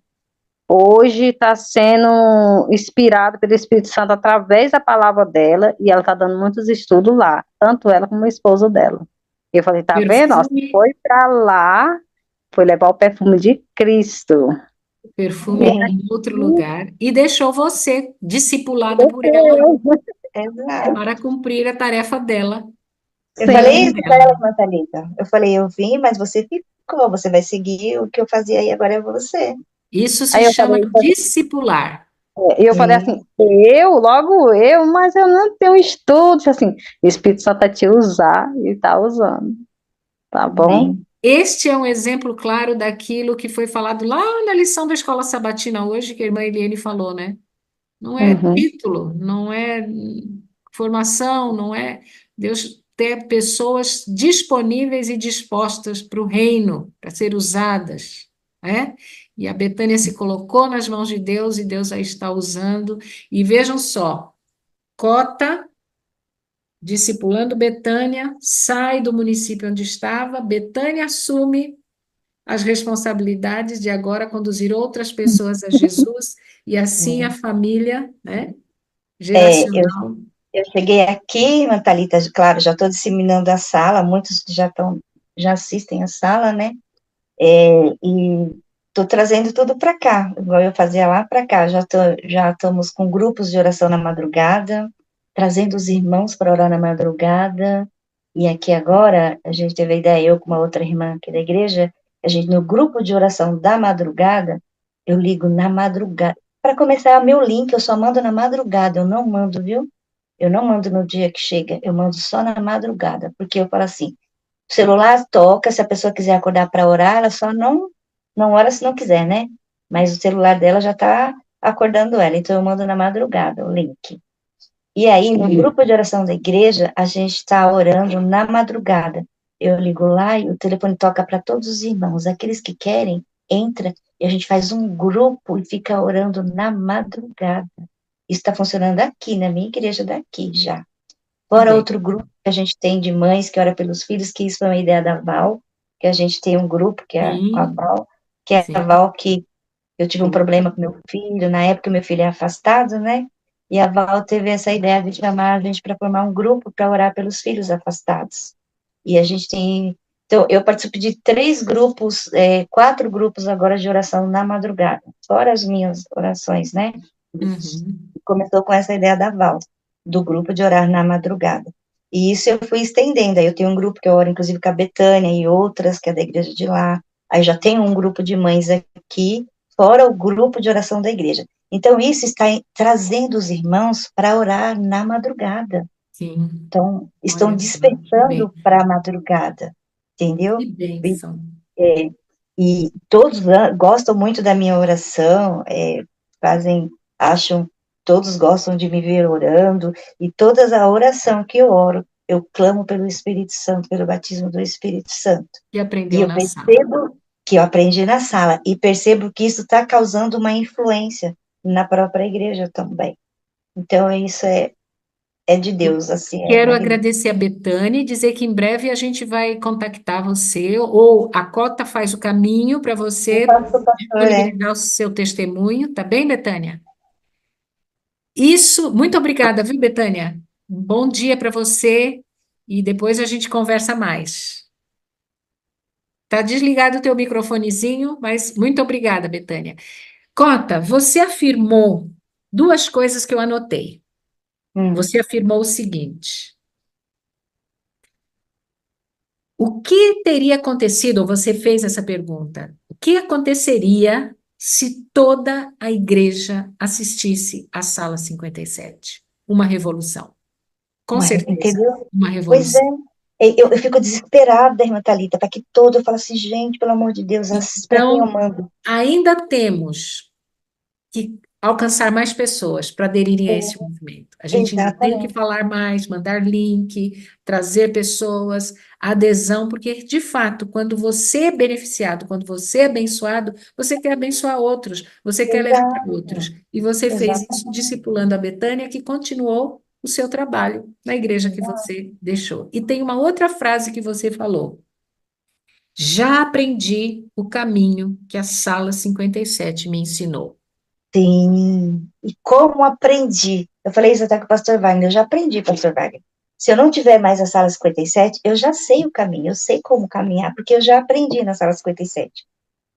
hoje está sendo inspirada pelo Espírito Santo através da palavra dela, e ela está dando muitos estudos lá, tanto ela como o esposo dela. Eu falei, tá vendo? Ó, Perfume, foi para lá, foi levar o perfume de Cristo. perfume em outro lugar e deixou você discipulada por ela Exato. para cumprir a tarefa dela. Eu Sim. falei isso para ela, Natalita. Eu falei, eu vim, mas você ficou, você vai seguir o que eu fazia aí, agora é você. Isso se Aí eu chama falei, discipular. eu falei assim, logo eu, mas eu não tenho estudo, assim, o Espírito Santo vai te usar e tá usando, tá bom? Amém. Este é um exemplo claro daquilo que foi falado lá na lição da Escola Sabatina hoje, que a irmã Eliane falou, né? Não é Uhum. título, não é formação, não é Deus ter pessoas disponíveis e dispostas para o reino, para ser usadas, né? E a Betânia se colocou nas mãos de Deus e Deus a está usando. E vejam só, Cota, discipulando Betânia, sai do município onde estava, Betânia assume as responsabilidades de agora conduzir outras pessoas a Jesus e assim a família, né, É, eu, geracional. eu cheguei aqui, Natalita, claro, já estou disseminando a sala, muitos já assistem a sala, né? E estou trazendo tudo para cá, igual eu fazia lá para cá. Já estamos com grupos de oração na madrugada, trazendo os irmãos para orar na madrugada. E aqui agora, a gente teve a ideia, eu com uma outra irmã aqui da igreja, a gente no grupo de oração da madrugada, eu ligo na madrugada. Para começar, meu link eu só mando na madrugada, eu não mando, viu? Eu não mando no dia que chega, eu mando só na madrugada, porque eu falo assim, o celular toca, se a pessoa quiser acordar para orar, ela só não ora se não quiser, né? Mas o celular dela já está acordando ela, então eu mando na madrugada o link. E aí, no grupo de oração da igreja, a gente está orando na madrugada. Eu ligo lá e o telefone toca para todos os irmãos. Aqueles que querem, entra e a gente faz um grupo e fica orando na madrugada. Isso está funcionando aqui, na minha igreja daqui já. Fora Bem, outro grupo que a gente tem de mães que ora pelos filhos, que isso foi uma ideia da Val, que a gente tem um grupo que é a sim, Val, que é a sim, Val que eu tive um problema com meu filho, na época meu filho é afastado, né? E a Val teve essa ideia de chamar a gente para formar um grupo para orar pelos filhos afastados. E a gente tem. Então, eu participo de 3 grupos, 4 grupos agora de oração na madrugada, fora as minhas orações, né? uhum, Começou com essa ideia da Val, do grupo de orar na madrugada. E isso eu fui estendendo. Aí eu tenho um grupo que eu oro, inclusive, com a Betânia e outras, que é da igreja de lá. Aí já tem um grupo de mães aqui, fora o grupo de oração da igreja. Então, isso está trazendo os irmãos para orar na madrugada. sim. Então, estão Olha só, que bem, despertando para a madrugada, entendeu? que E, bênção. é, e todos gostam muito da minha oração, fazem, acham, todos gostam de me ver orando, e toda a oração que eu oro, eu clamo pelo Espírito Santo, pelo batismo do Espírito Santo. Que E aprendeu eu na sala. percebo que eu aprendi na sala, e percebo que isso está causando uma influência na própria igreja também. Então, isso é é de Deus, assim, é Quero magnífico. agradecer a Betânia e dizer que em breve a gente vai contactar você, ou a Cota faz o caminho para Eu você faço o pastor, disponibilizar o seu testemunho, tá bem, Betânia? Isso, muito obrigada, viu, Betânia? Um bom dia para você e depois a gente conversa mais. Tá desligado o teu microfonezinho, mas muito obrigada, Betânia. Cota, você afirmou duas coisas que eu anotei. Você afirmou o seguinte: o que teria acontecido, ou você fez essa pergunta, o que aconteceria se toda a igreja assistisse à Sala 57? Uma revolução. Com certeza, entendeu? uma Pois é, revolução. eu fico desesperada, irmã Thalita, para que todo, eu falo assim, gente, pelo amor de Deus, assiste para quem eu Então, mando. ainda temos que alcançar mais pessoas para aderirem a esse É, movimento. A gente ainda tem que exatamente, falar mais, mandar link, trazer pessoas, adesão, porque, de fato, quando você é beneficiado, quando você é abençoado, você quer abençoar outros, você quer levar para outros. E você fez isso exatamente, discipulando a Betânia, que continuou o seu trabalho na igreja que você deixou. E tem uma outra frase que você falou. Já aprendi o caminho que a Sala 57 me ensinou. sim. E como aprendi? Eu falei isso até com o pastor Wagner, eu já aprendi, pastor Wagner. Se eu não tiver mais a sala 57, eu já sei o caminho, eu sei como caminhar, porque eu já aprendi na sala 57.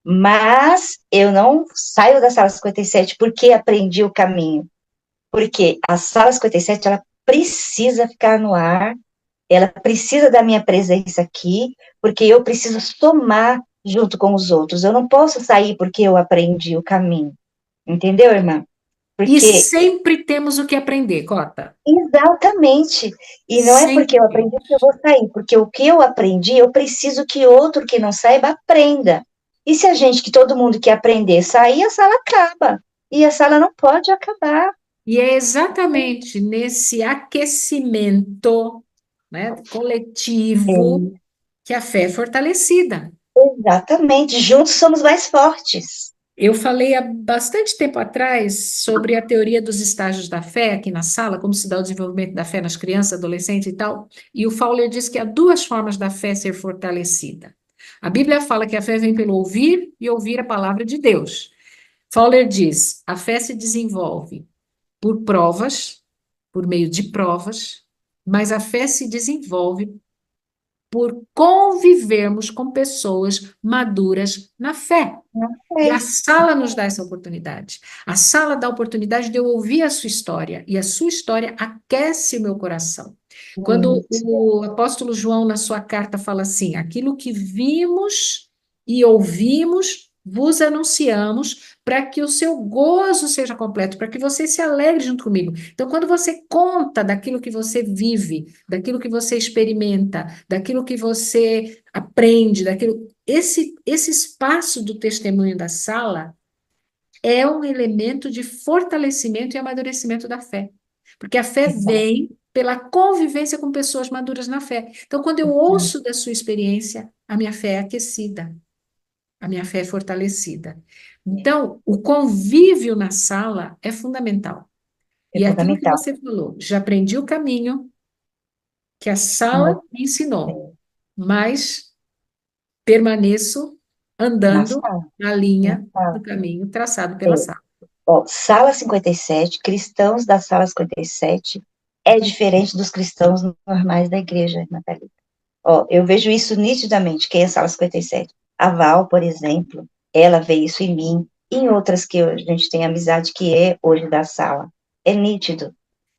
Mas eu não saio da sala 57 porque aprendi o caminho. Porque a sala 57, ela precisa ficar no ar, ela precisa da minha presença aqui, porque eu preciso somar junto com os outros. Eu não posso sair porque eu aprendi o caminho. Entendeu, irmã? E Porque, sempre temos o que aprender, Cota. exatamente, e não é porque Sempre eu aprendi temos. que eu vou sair, porque o que eu aprendi, eu preciso que outro que não saiba aprenda. E se a gente, que todo mundo que aprender, sair, a sala acaba. E a sala não pode acabar. E é exatamente nesse aquecimento, né, coletivo É, que a fé é fortalecida. exatamente, juntos somos mais fortes. Eu falei há bastante tempo atrás sobre a teoria dos estágios da fé aqui na sala, como se dá o desenvolvimento da fé nas crianças, adolescentes e tal. E o Fowler diz que há duas formas da fé ser fortalecida. A Bíblia fala que a fé vem pelo ouvir e ouvir a palavra de Deus. Fowler diz: a fé se desenvolve por provas, por meio de provas, mas a fé se desenvolve por convivermos com pessoas maduras na fé. E a É, sala nos dá essa oportunidade. A sala dá a oportunidade de eu ouvir a sua história, e a sua história aquece o meu coração. Quando isso, o apóstolo João, na sua carta, fala assim: aquilo que vimos e ouvimos, vos anunciamos, para que o seu gozo seja completo, para que você se alegre junto comigo. Então, quando você conta daquilo que você vive, daquilo que você experimenta, daquilo que você aprende, daquilo, esse espaço do testemunho da sala é um elemento de fortalecimento e amadurecimento da fé. Porque a fé vem pela convivência com pessoas maduras na fé. Então, quando eu ouço da sua experiência, a minha fé é aquecida, a minha fé é fortalecida. Então, o convívio na sala é fundamental. é E é aquilo que fundamental. você falou, já aprendi o caminho que a sala me ensinou, mas permaneço Na andando sala, na na linha sala. do caminho traçado pela É. sala. Ó, sala 57, cristãos da sala 57, é diferente dos cristãos normais da igreja, irmã Thalita. Ó, eu vejo isso nitidamente, quem é sala 57. A Val, por exemplo, ela vê isso em mim, em outras que a gente tem amizade que é hoje da sala. É nítido.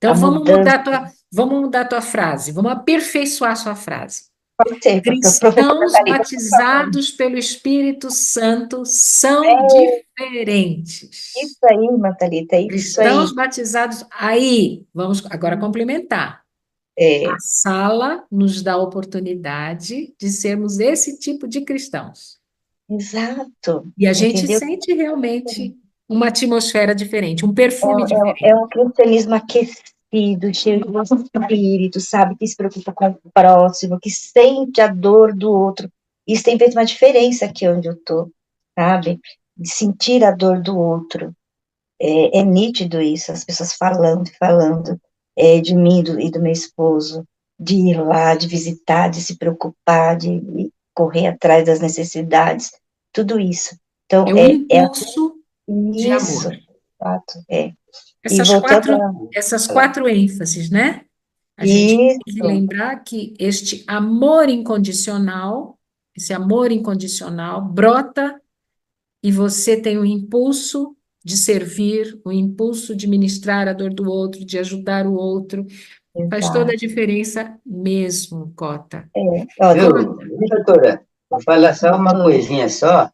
A Então mudança vamos mudar a tua frase, vamos aperfeiçoar a sua frase. pode ser, porque o professor Cristãos Thalita, por favor. batizados pelo Espírito Santo são É isso diferentes. aí, irmã Thalita, é isso Cristãos aí. batizados, aí, vamos agora complementar. A É, sala nos dá a oportunidade de sermos esse tipo de cristãos. exato, E a gente entendeu? sente realmente uma atmosfera diferente, um perfume É diferente. um cristianismo aquecido, cheio de espírito, sabe? Que se preocupa com o próximo, que sente a dor do outro. Isso tem feito uma diferença aqui onde eu tô, sabe? De sentir a dor do outro. É nítido isso, as pessoas falando e falando. de mim e do meu esposo, de ir lá, de visitar, de se preocupar, de correr atrás das necessidades, tudo isso. Então, É um impulso de isso, amor. fato, é. E Essas voltando quatro, a... essas quatro ênfases, né? A gente tem que Isso, lembrar que este amor incondicional, esse amor incondicional brota e você tem o impulso de servir, o impulso de ministrar a dor do outro, de ajudar o outro. Faz toda a exato. diferença mesmo, Cota. Ó, Viu, doutora? Vou falar só uma coisinha só.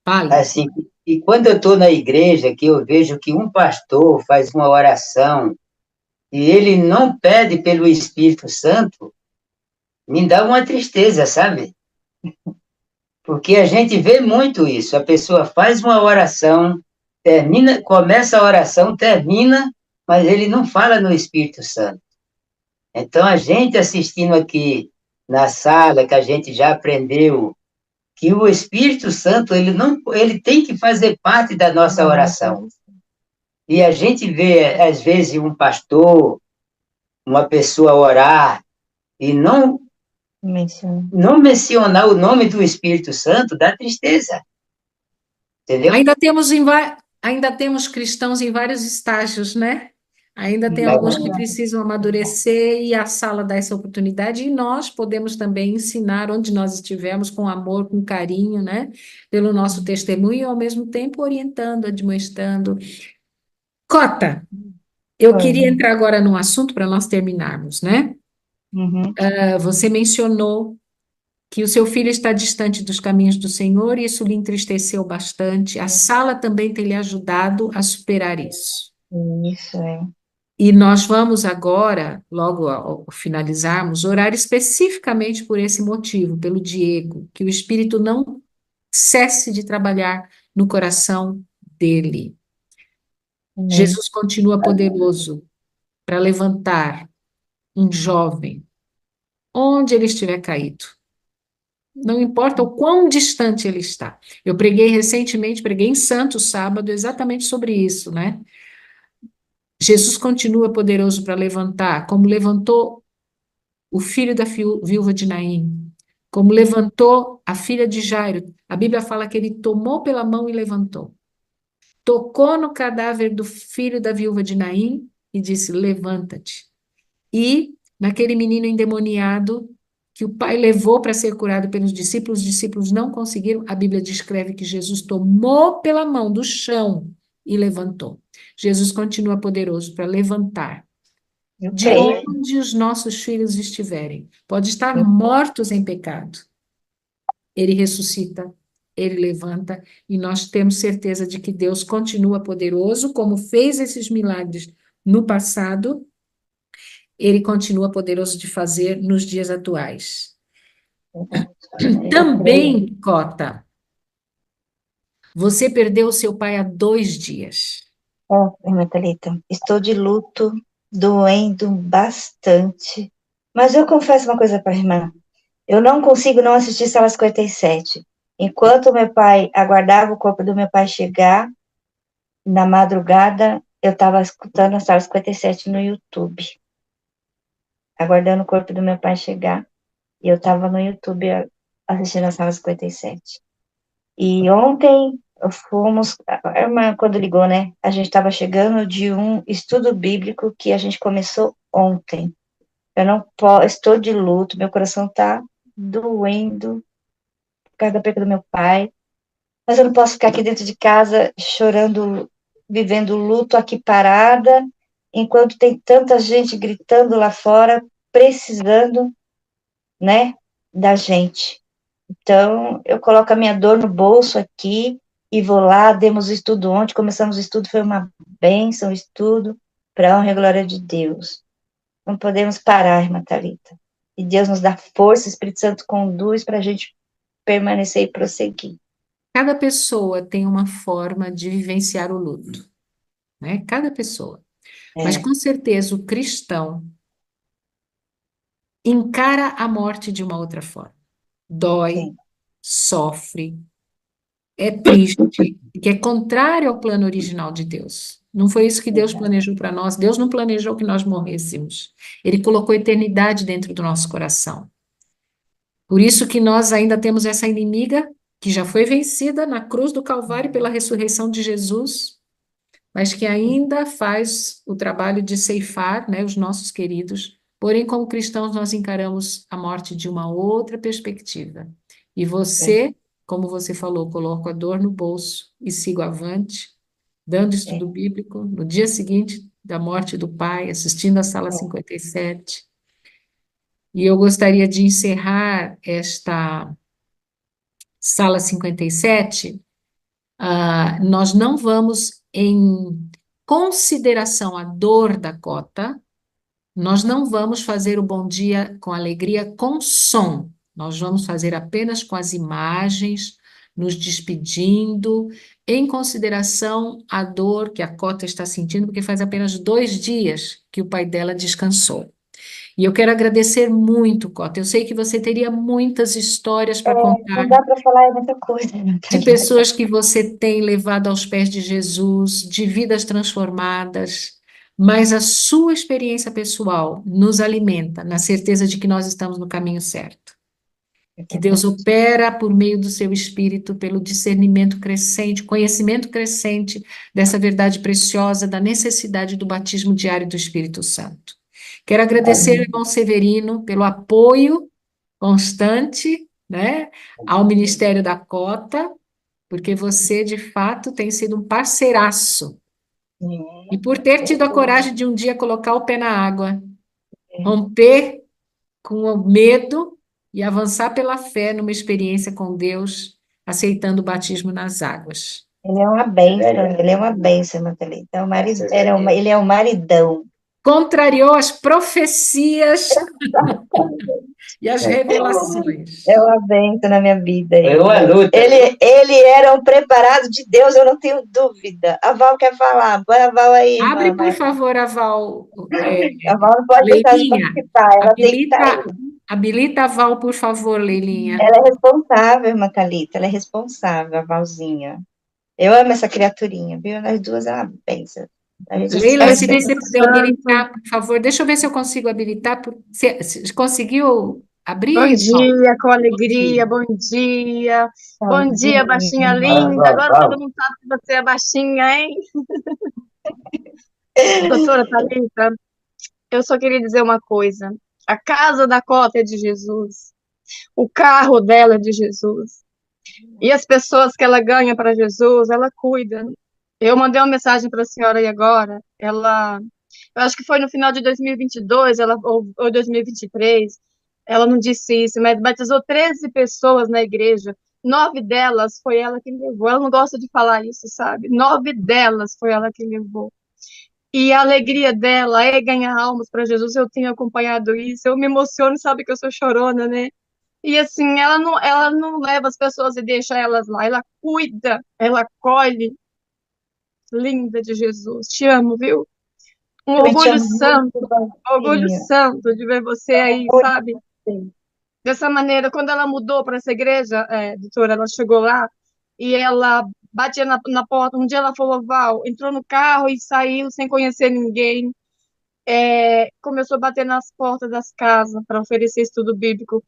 Fale. Assim, e quando eu estou na igreja, que eu vejo que um pastor faz uma oração e ele não pede pelo Espírito Santo, me dá uma tristeza, sabe? Porque a gente vê muito isso. A pessoa faz uma oração, termina, começa a oração, termina, mas ele não fala no Espírito Santo. Então, a gente assistindo aqui na sala, que a gente já aprendeu que o Espírito Santo ele não ele tem que fazer parte da nossa oração. E a gente vê às vezes um pastor, uma pessoa orar e menciono. não mencionar o nome do Espírito Santo dá tristeza, entendeu? Ainda temos cristãos em vários estágios, né? Ainda tem É alguns que verdade. precisam amadurecer e a sala dá essa oportunidade, e nós podemos também ensinar onde nós estivermos com amor, com carinho, né? Pelo nosso testemunho e ao mesmo tempo orientando, admoestando. Cota, eu queria Oi. entrar agora num assunto para nós terminarmos, né? Uhum. Você mencionou que o seu filho está distante dos caminhos do Senhor e isso lhe entristeceu bastante. A sala também tem lhe ajudado a superar isso. Isso, é. E nós vamos agora, logo ao finalizarmos, orar especificamente por esse motivo, pelo Diego, que o Espírito não cesse de trabalhar no coração dele. Amém. Jesus continua poderoso para levantar um jovem, onde ele estiver caído. Não importa o quão distante ele está. Eu preguei recentemente, preguei em Santos sábado, exatamente sobre isso, né? Jesus continua poderoso para levantar, como levantou o filho da viúva de Naim, como levantou a filha de Jairo. A Bíblia fala que ele tomou pela mão e levantou. Tocou no cadáver do filho da viúva de Naim e disse: levanta-te. E naquele menino endemoniado que o pai levou para ser curado pelos discípulos, os discípulos não conseguiram. A Bíblia descreve que Jesus tomou pela mão do chão e levantou. Jesus continua poderoso para levantar Eu de creio. onde os nossos filhos estiverem. Pode estar Eu mortos em pecado. Ele ressuscita, ele levanta, e nós temos certeza de que Deus continua poderoso, como fez esses milagres no passado, ele continua poderoso de fazer nos dias atuais. creio. Também, Cota, você perdeu o seu pai há 2 dias. Irmã Thalita, estou de luto, doendo bastante. Mas eu confesso uma coisa para a irmã. Eu não consigo não assistir Sala 57. Enquanto meu pai aguardava o corpo do meu pai chegar, na madrugada, eu estava escutando a Sala 57 no YouTube, aguardando o corpo do meu pai chegar. E eu estava no YouTube assistindo a Sala 57. E ontem fomos, a irmã, quando ligou, né? A gente estava chegando de um estudo bíblico que a gente começou ontem. Eu não posso, estou de luto, meu coração está doendo por causa da perda do meu pai, mas eu não posso ficar aqui dentro de casa chorando, vivendo luto aqui parada, enquanto tem tanta gente gritando lá fora, precisando, né, da gente. Então, eu coloco a minha dor no bolso aqui e vou lá, demos o estudo ontem, começamos o estudo, foi uma bênção o estudo, para a honra e glória de Deus. Não podemos parar, irmã Thalita. E Deus nos dá força, o Espírito Santo conduz para a gente permanecer e prosseguir. Cada pessoa tem uma forma de vivenciar o luto, né? Cada pessoa. Mas É, com certeza o cristão encara a morte de uma outra forma. Dói, sim, sofre, é triste, que é contrário ao plano original de Deus. Não foi isso que Deus planejou para nós. Deus não planejou que nós morrêssemos. Ele colocou eternidade dentro do nosso coração. Por isso que nós ainda temos essa inimiga que já foi vencida na cruz do Calvário pela ressurreição de Jesus, mas que ainda faz o trabalho de ceifar, né, os nossos queridos. Porém, como cristãos, nós encaramos a morte de uma outra perspectiva. E você, como você falou, coloco a dor no bolso e sigo avante, dando estudo bíblico, no dia seguinte da morte do pai, assistindo a sala 57. E eu gostaria de encerrar esta sala 57. Nós não vamos, em consideração à dor da Cota, nós não vamos fazer o bom dia com alegria com som. Nós vamos fazer apenas com as imagens, nos despedindo, em consideração à dor que a Cota está sentindo, porque faz apenas 2 dias que o pai dela descansou. E eu quero agradecer muito, Cota. Eu sei que você teria muitas histórias para contar Não dá para falar muita coisa, de Natália. pessoas que você tem levado aos pés de Jesus, de vidas transformadas, mas a sua experiência pessoal nos alimenta na certeza de que nós estamos no caminho certo. Que Deus opera por meio do seu Espírito, pelo discernimento crescente, conhecimento crescente dessa verdade preciosa, da necessidade do batismo diário do Espírito Santo. Quero agradecer ao irmão Severino pelo apoio constante, né, ao Ministério da Cota, porque você, de fato, tem sido um parceiraço. E por ter tido a coragem de um dia colocar o pé na água, romper com o medo e avançar pela fé numa experiência com Deus, aceitando o batismo nas águas. Ele é uma bênção, Natália. Então, ele é um maridão. Contrariou as profecias e as revelações. É uma bênção na minha vida. Foi uma luta. Ele era um preparado de Deus, eu não tenho dúvida. A Val quer falar. Põe a Val aí, Abre, irmã. por favor, a Val. A Val não pode deixar de Leilinha, participar. Ela tem que estar aí. habilita a Val, por favor, Leilinha. Ela é responsável, irmã Thalita. Ela é responsável, a Valzinha. Eu amo essa criaturinha, viu? Nós duas é uma bênção. Leila, se você puder habilitar, por favor, deixa eu ver se eu consigo habilitar. Você conseguiu abrir? Bom dia, com alegria, bom dia. Bom dia, baixinha linda. Agora todo mundo sabe que você é baixinha, hein? Doutora Thalita, eu só queria dizer uma coisa. A casa da Cota é de Jesus. O carro dela é de Jesus. E as pessoas que ela ganha para Jesus, ela cuida. Eu mandei uma mensagem para a senhora aí agora. Eu acho que foi no final de 2022, ou 2023. Ela não disse isso, mas batizou 13 pessoas na igreja. 9 delas foi ela que levou. Ela não gosta de falar isso, sabe? 9 delas foi ela que levou. E a alegria dela é ganhar almas para Jesus. Eu tenho acompanhado isso. Eu me emociono, sabe que eu sou chorona, né? E assim, ela não leva as pessoas e deixa elas lá. Ela cuida, ela acolhe. Linda de Jesus. Te amo, viu? Um orgulho santo de ver você aí, sabe? Dessa maneira, quando ela mudou para essa igreja, doutora, ela chegou lá e ela batia na porta. Um dia ela falou, Val, entrou no carro e saiu sem conhecer ninguém. Começou a bater nas portas das casas para oferecer estudo bíblico.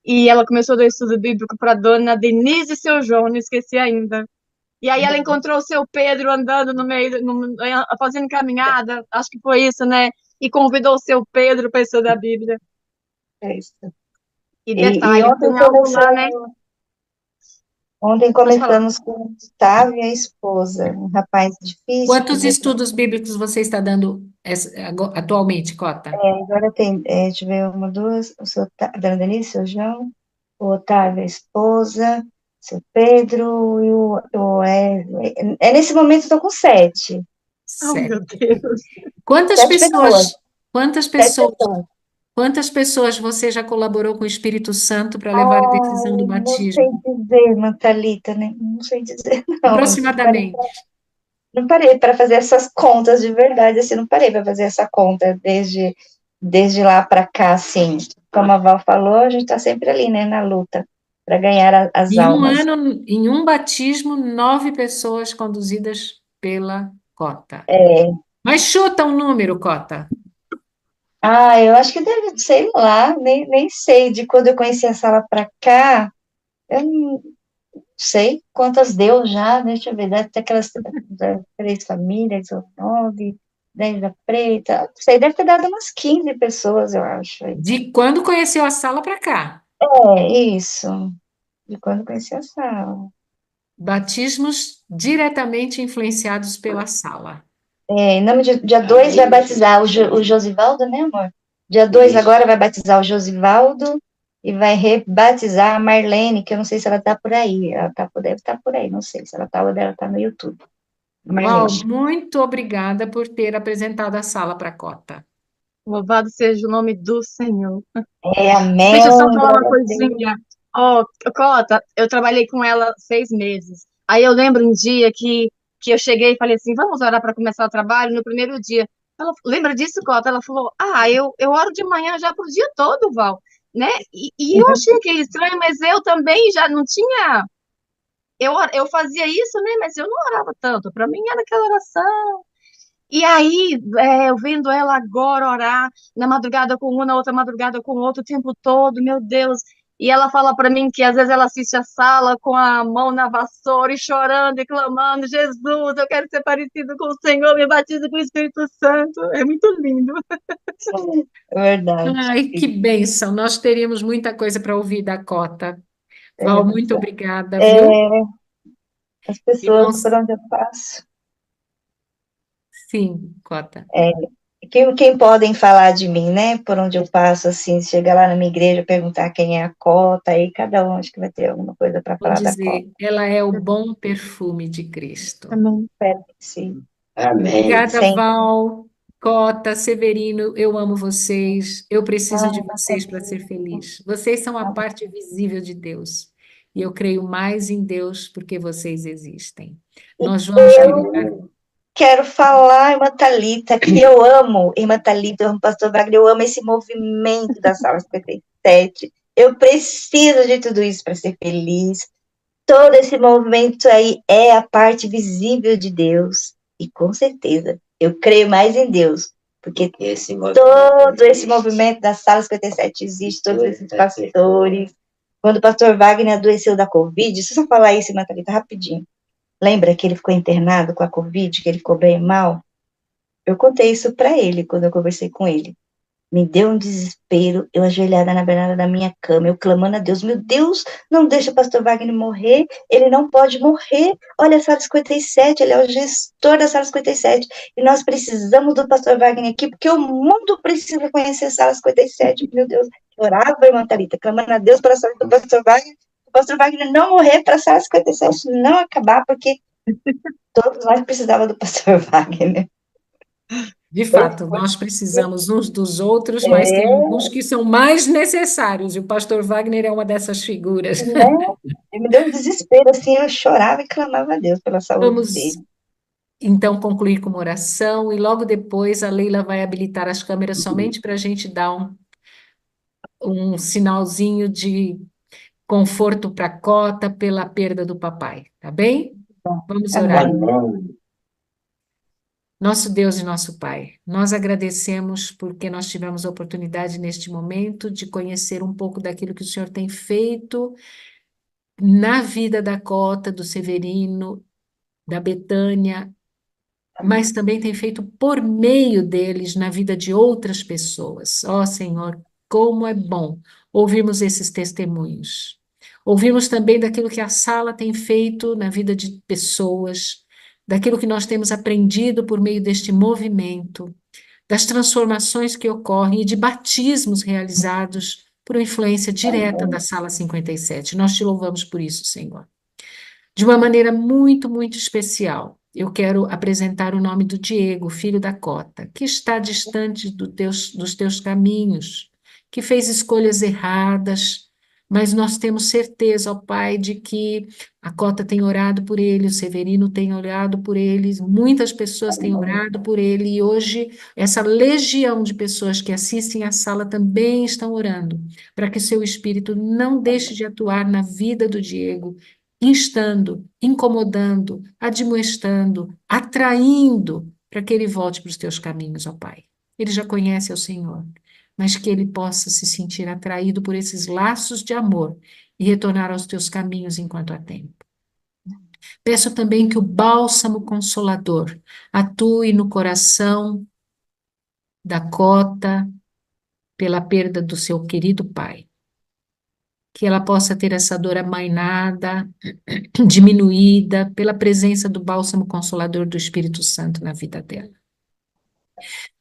E ela começou a dar estudo bíblico para a dona Denise e seu João, não esqueci ainda. E aí ela encontrou o seu Pedro andando no meio, fazendo caminhada, acho que foi isso, né? E convidou o seu Pedro para estudar a Bíblia. É isso. E detalhe, ontem tem algo lá, né? Ontem começamos com o Gustavo e a esposa, um rapaz difícil. Quantos estudos bíblicos você está dando atualmente, Cota? Agora tem, deixa eu ver, uma, duas, a dona Denise, o seu João, o Otávio, a esposa, seu Pedro e o Wesley. Nesse momento eu estou com 7. Oh, meu Deus. Quantas 7 pessoas? Quantas 7 pessoas? pessoas. Quantas pessoas você já colaborou com o Espírito Santo para levar a decisão do Não sei batismo? dizer, Natalita, né? Não sei dizer, não. Aproximadamente. Não parei para fazer essas contas de verdade, assim, não parei para fazer essa conta desde lá para cá, assim. Como a Val falou, a gente está sempre ali, né, na luta, para ganhar as Em um almas. ano, em um batismo, 9 pessoas conduzidas pela Cota? É. Mas chuta um número, Cota. Eu acho que deve, sei lá, nem sei, de quando eu conheci a sala para cá, eu não sei quantas deu já, deixa eu ver, deve ter aquelas das 3 famílias, ou 9, 10 da Preta, não sei, deve ter dado umas 15 pessoas, eu acho. De quando conheceu a sala para cá? Isso, de quando eu conheci a sala. Batismos diretamente influenciados pela sala. Em nome de dia 2 vai batizar o Josivaldo, né, amor? Dia 2 agora vai batizar o Josivaldo e vai rebatizar a Marlene, que eu não sei se ela tá por aí. Deve estar por aí, não sei se ela tá ou ela tá no YouTube. Val, Marlene. muito obrigada por ter apresentado a sala para a Cota. Louvado seja o nome do Senhor. Amém. Deixa eu só falar uma Glória a Deus. coisinha. Ó, Cota, eu trabalhei com ela 6 meses. Aí eu lembro um dia que eu cheguei e falei assim, vamos orar para começar o trabalho no primeiro dia. Ela, lembra disso, Cota? Ela falou, eu oro de manhã já pro dia todo, Val, né? E eu achei aquele estranho, mas eu também já não tinha... Eu fazia isso, né? Mas eu não orava tanto. Para mim era aquela oração. E aí, eu vendo ela agora orar, na madrugada com uma, na outra madrugada com outro, o tempo todo, meu Deus. E ela fala para mim que às vezes ela assiste a sala com a mão na vassoura e chorando e clamando: Jesus, eu quero ser parecido com o Senhor, me batiza com o Espírito Santo. É muito lindo. É verdade. Ai, que bênção! Nós teríamos muita coisa para ouvir da Cota. É Val, muito verdade. obrigada, viu? As pessoas Irmãos, por onde eu passo. sim, Cota. Quem podem falar de mim, né? Por onde eu passo, assim, chegar lá na minha igreja, perguntar quem é a Cota, aí cada um acho que vai ter alguma coisa para Vou falar da Cota. dizer, ela é o bom perfume de Cristo. Amém. Espero que sim. Amém. Obrigada, Sempre. Val, Cota, Severino, eu amo vocês. Eu preciso de Ah, vocês para ser feliz. Vocês são a parte visível de Deus. E eu creio mais em Deus porque vocês existem. Nós vamos terminar. quero falar, irmã Thalita, que eu amo, irmã Thalita, eu amo pastor Wagner, eu amo esse movimento da Sala 57. Eu preciso de tudo isso para ser feliz. Todo esse movimento aí é a parte visível de Deus. E com certeza, eu creio mais em Deus, porque todo esse movimento da Sala 57 existe, todos esses pastores. Quando o pastor Wagner adoeceu da Covid, deixa eu só falar isso, irmã Thalita, rapidinho. Lembra que ele ficou internado com a Covid, que ele ficou bem mal? Eu contei isso para ele quando eu conversei com ele. Me deu um desespero, eu ajoelhada na beirada da minha cama, eu clamando a Deus, meu Deus, não deixa o pastor Wagner morrer, ele não pode morrer, olha a sala 57, ele é o gestor da sala 57, e nós precisamos do pastor Wagner aqui, porque o mundo precisa conhecer a sala 57, meu Deus, eu orava, irmã Thalita, clamando a Deus para a sala do pastor Wagner, o pastor Wagner não morrer, para a sala 57 não acabar, porque todos nós precisávamos do pastor Wagner. De fato, nós precisamos uns dos outros, mas tem alguns que são mais necessários, e o pastor Wagner é uma dessas figuras. Né? Me deu um desespero, assim, eu chorava e clamava a Deus pela saúde Vamos, dele. então, concluir com uma oração, e logo depois a Leila vai habilitar as câmeras somente para a gente dar um sinalzinho de conforto para a Cota pela perda do papai, tá bem? Vamos orar. Amém. Nosso Deus e nosso Pai, nós agradecemos porque nós tivemos a oportunidade neste momento de conhecer um pouco daquilo que o Senhor tem feito na vida da Cota, do Severino, da Betânia, mas também tem feito por meio deles na vida de outras pessoas. Ó Senhor, como é bom ouvirmos esses testemunhos. Ouvimos também daquilo que a sala tem feito na vida de pessoas, daquilo que nós temos aprendido por meio deste movimento, das transformações que ocorrem e de batismos realizados por influência direta da Sala 57. Nós te louvamos por isso, Senhor. De uma maneira muito, muito especial, eu quero apresentar o nome do Diego, filho da Cota, que está distante dos teus caminhos, que fez escolhas erradas, mas nós temos certeza, ó Pai, de que a Cota tem orado por ele, o Severino tem orado por ele, muitas pessoas têm orado por ele, e hoje essa legião de pessoas que assistem à sala também estão orando, para que o seu Espírito não deixe de atuar na vida do Diego, instando, incomodando, admoestando, atraindo para que ele volte para os teus caminhos, ó Pai. Ele já conhece ao Senhor, mas que ele possa se sentir atraído por esses laços de amor e retornar aos teus caminhos enquanto há tempo. Peço também que o bálsamo consolador atue no coração da Cota pela perda do seu querido pai. Que ela possa ter essa dor amainada, diminuída pela presença do bálsamo consolador do Espírito Santo na vida dela.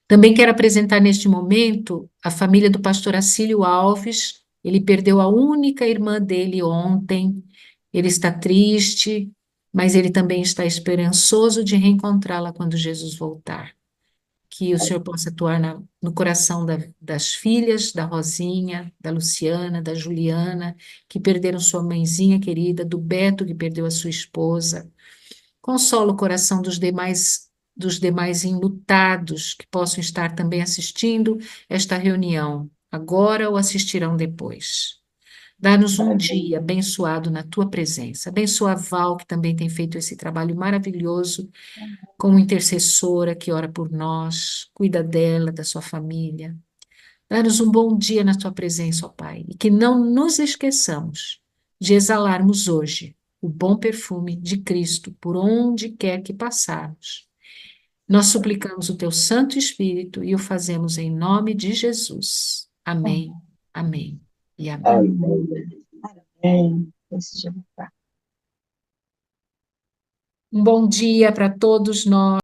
Também quero apresentar neste momento a família do pastor Acílio Alves. Ele perdeu a única irmã dele ontem. Ele está triste, mas ele também está esperançoso de reencontrá-la quando Jesus voltar. Que o Senhor possa atuar no coração das filhas, da Rosinha, da Luciana, da Juliana, que perderam sua mãezinha querida, do Beto, que perdeu a sua esposa. Consola o coração dos demais enlutados, que possam estar também assistindo esta reunião, agora ou assistirão depois. Dá-nos um dia abençoado na tua presença. Abençoa a Val, que também tem feito esse trabalho maravilhoso, como intercessora que ora por nós, cuida dela, da sua família. Dá-nos um bom dia na tua presença, ó Pai, e que não nos esqueçamos de exalarmos hoje o bom perfume de Cristo por onde quer que passarmos. Nós suplicamos o teu Santo Espírito e o fazemos em nome de Jesus. Amém, amém e amém. Amém. Amém. Esse dia vai estar. Um bom dia para todos nós.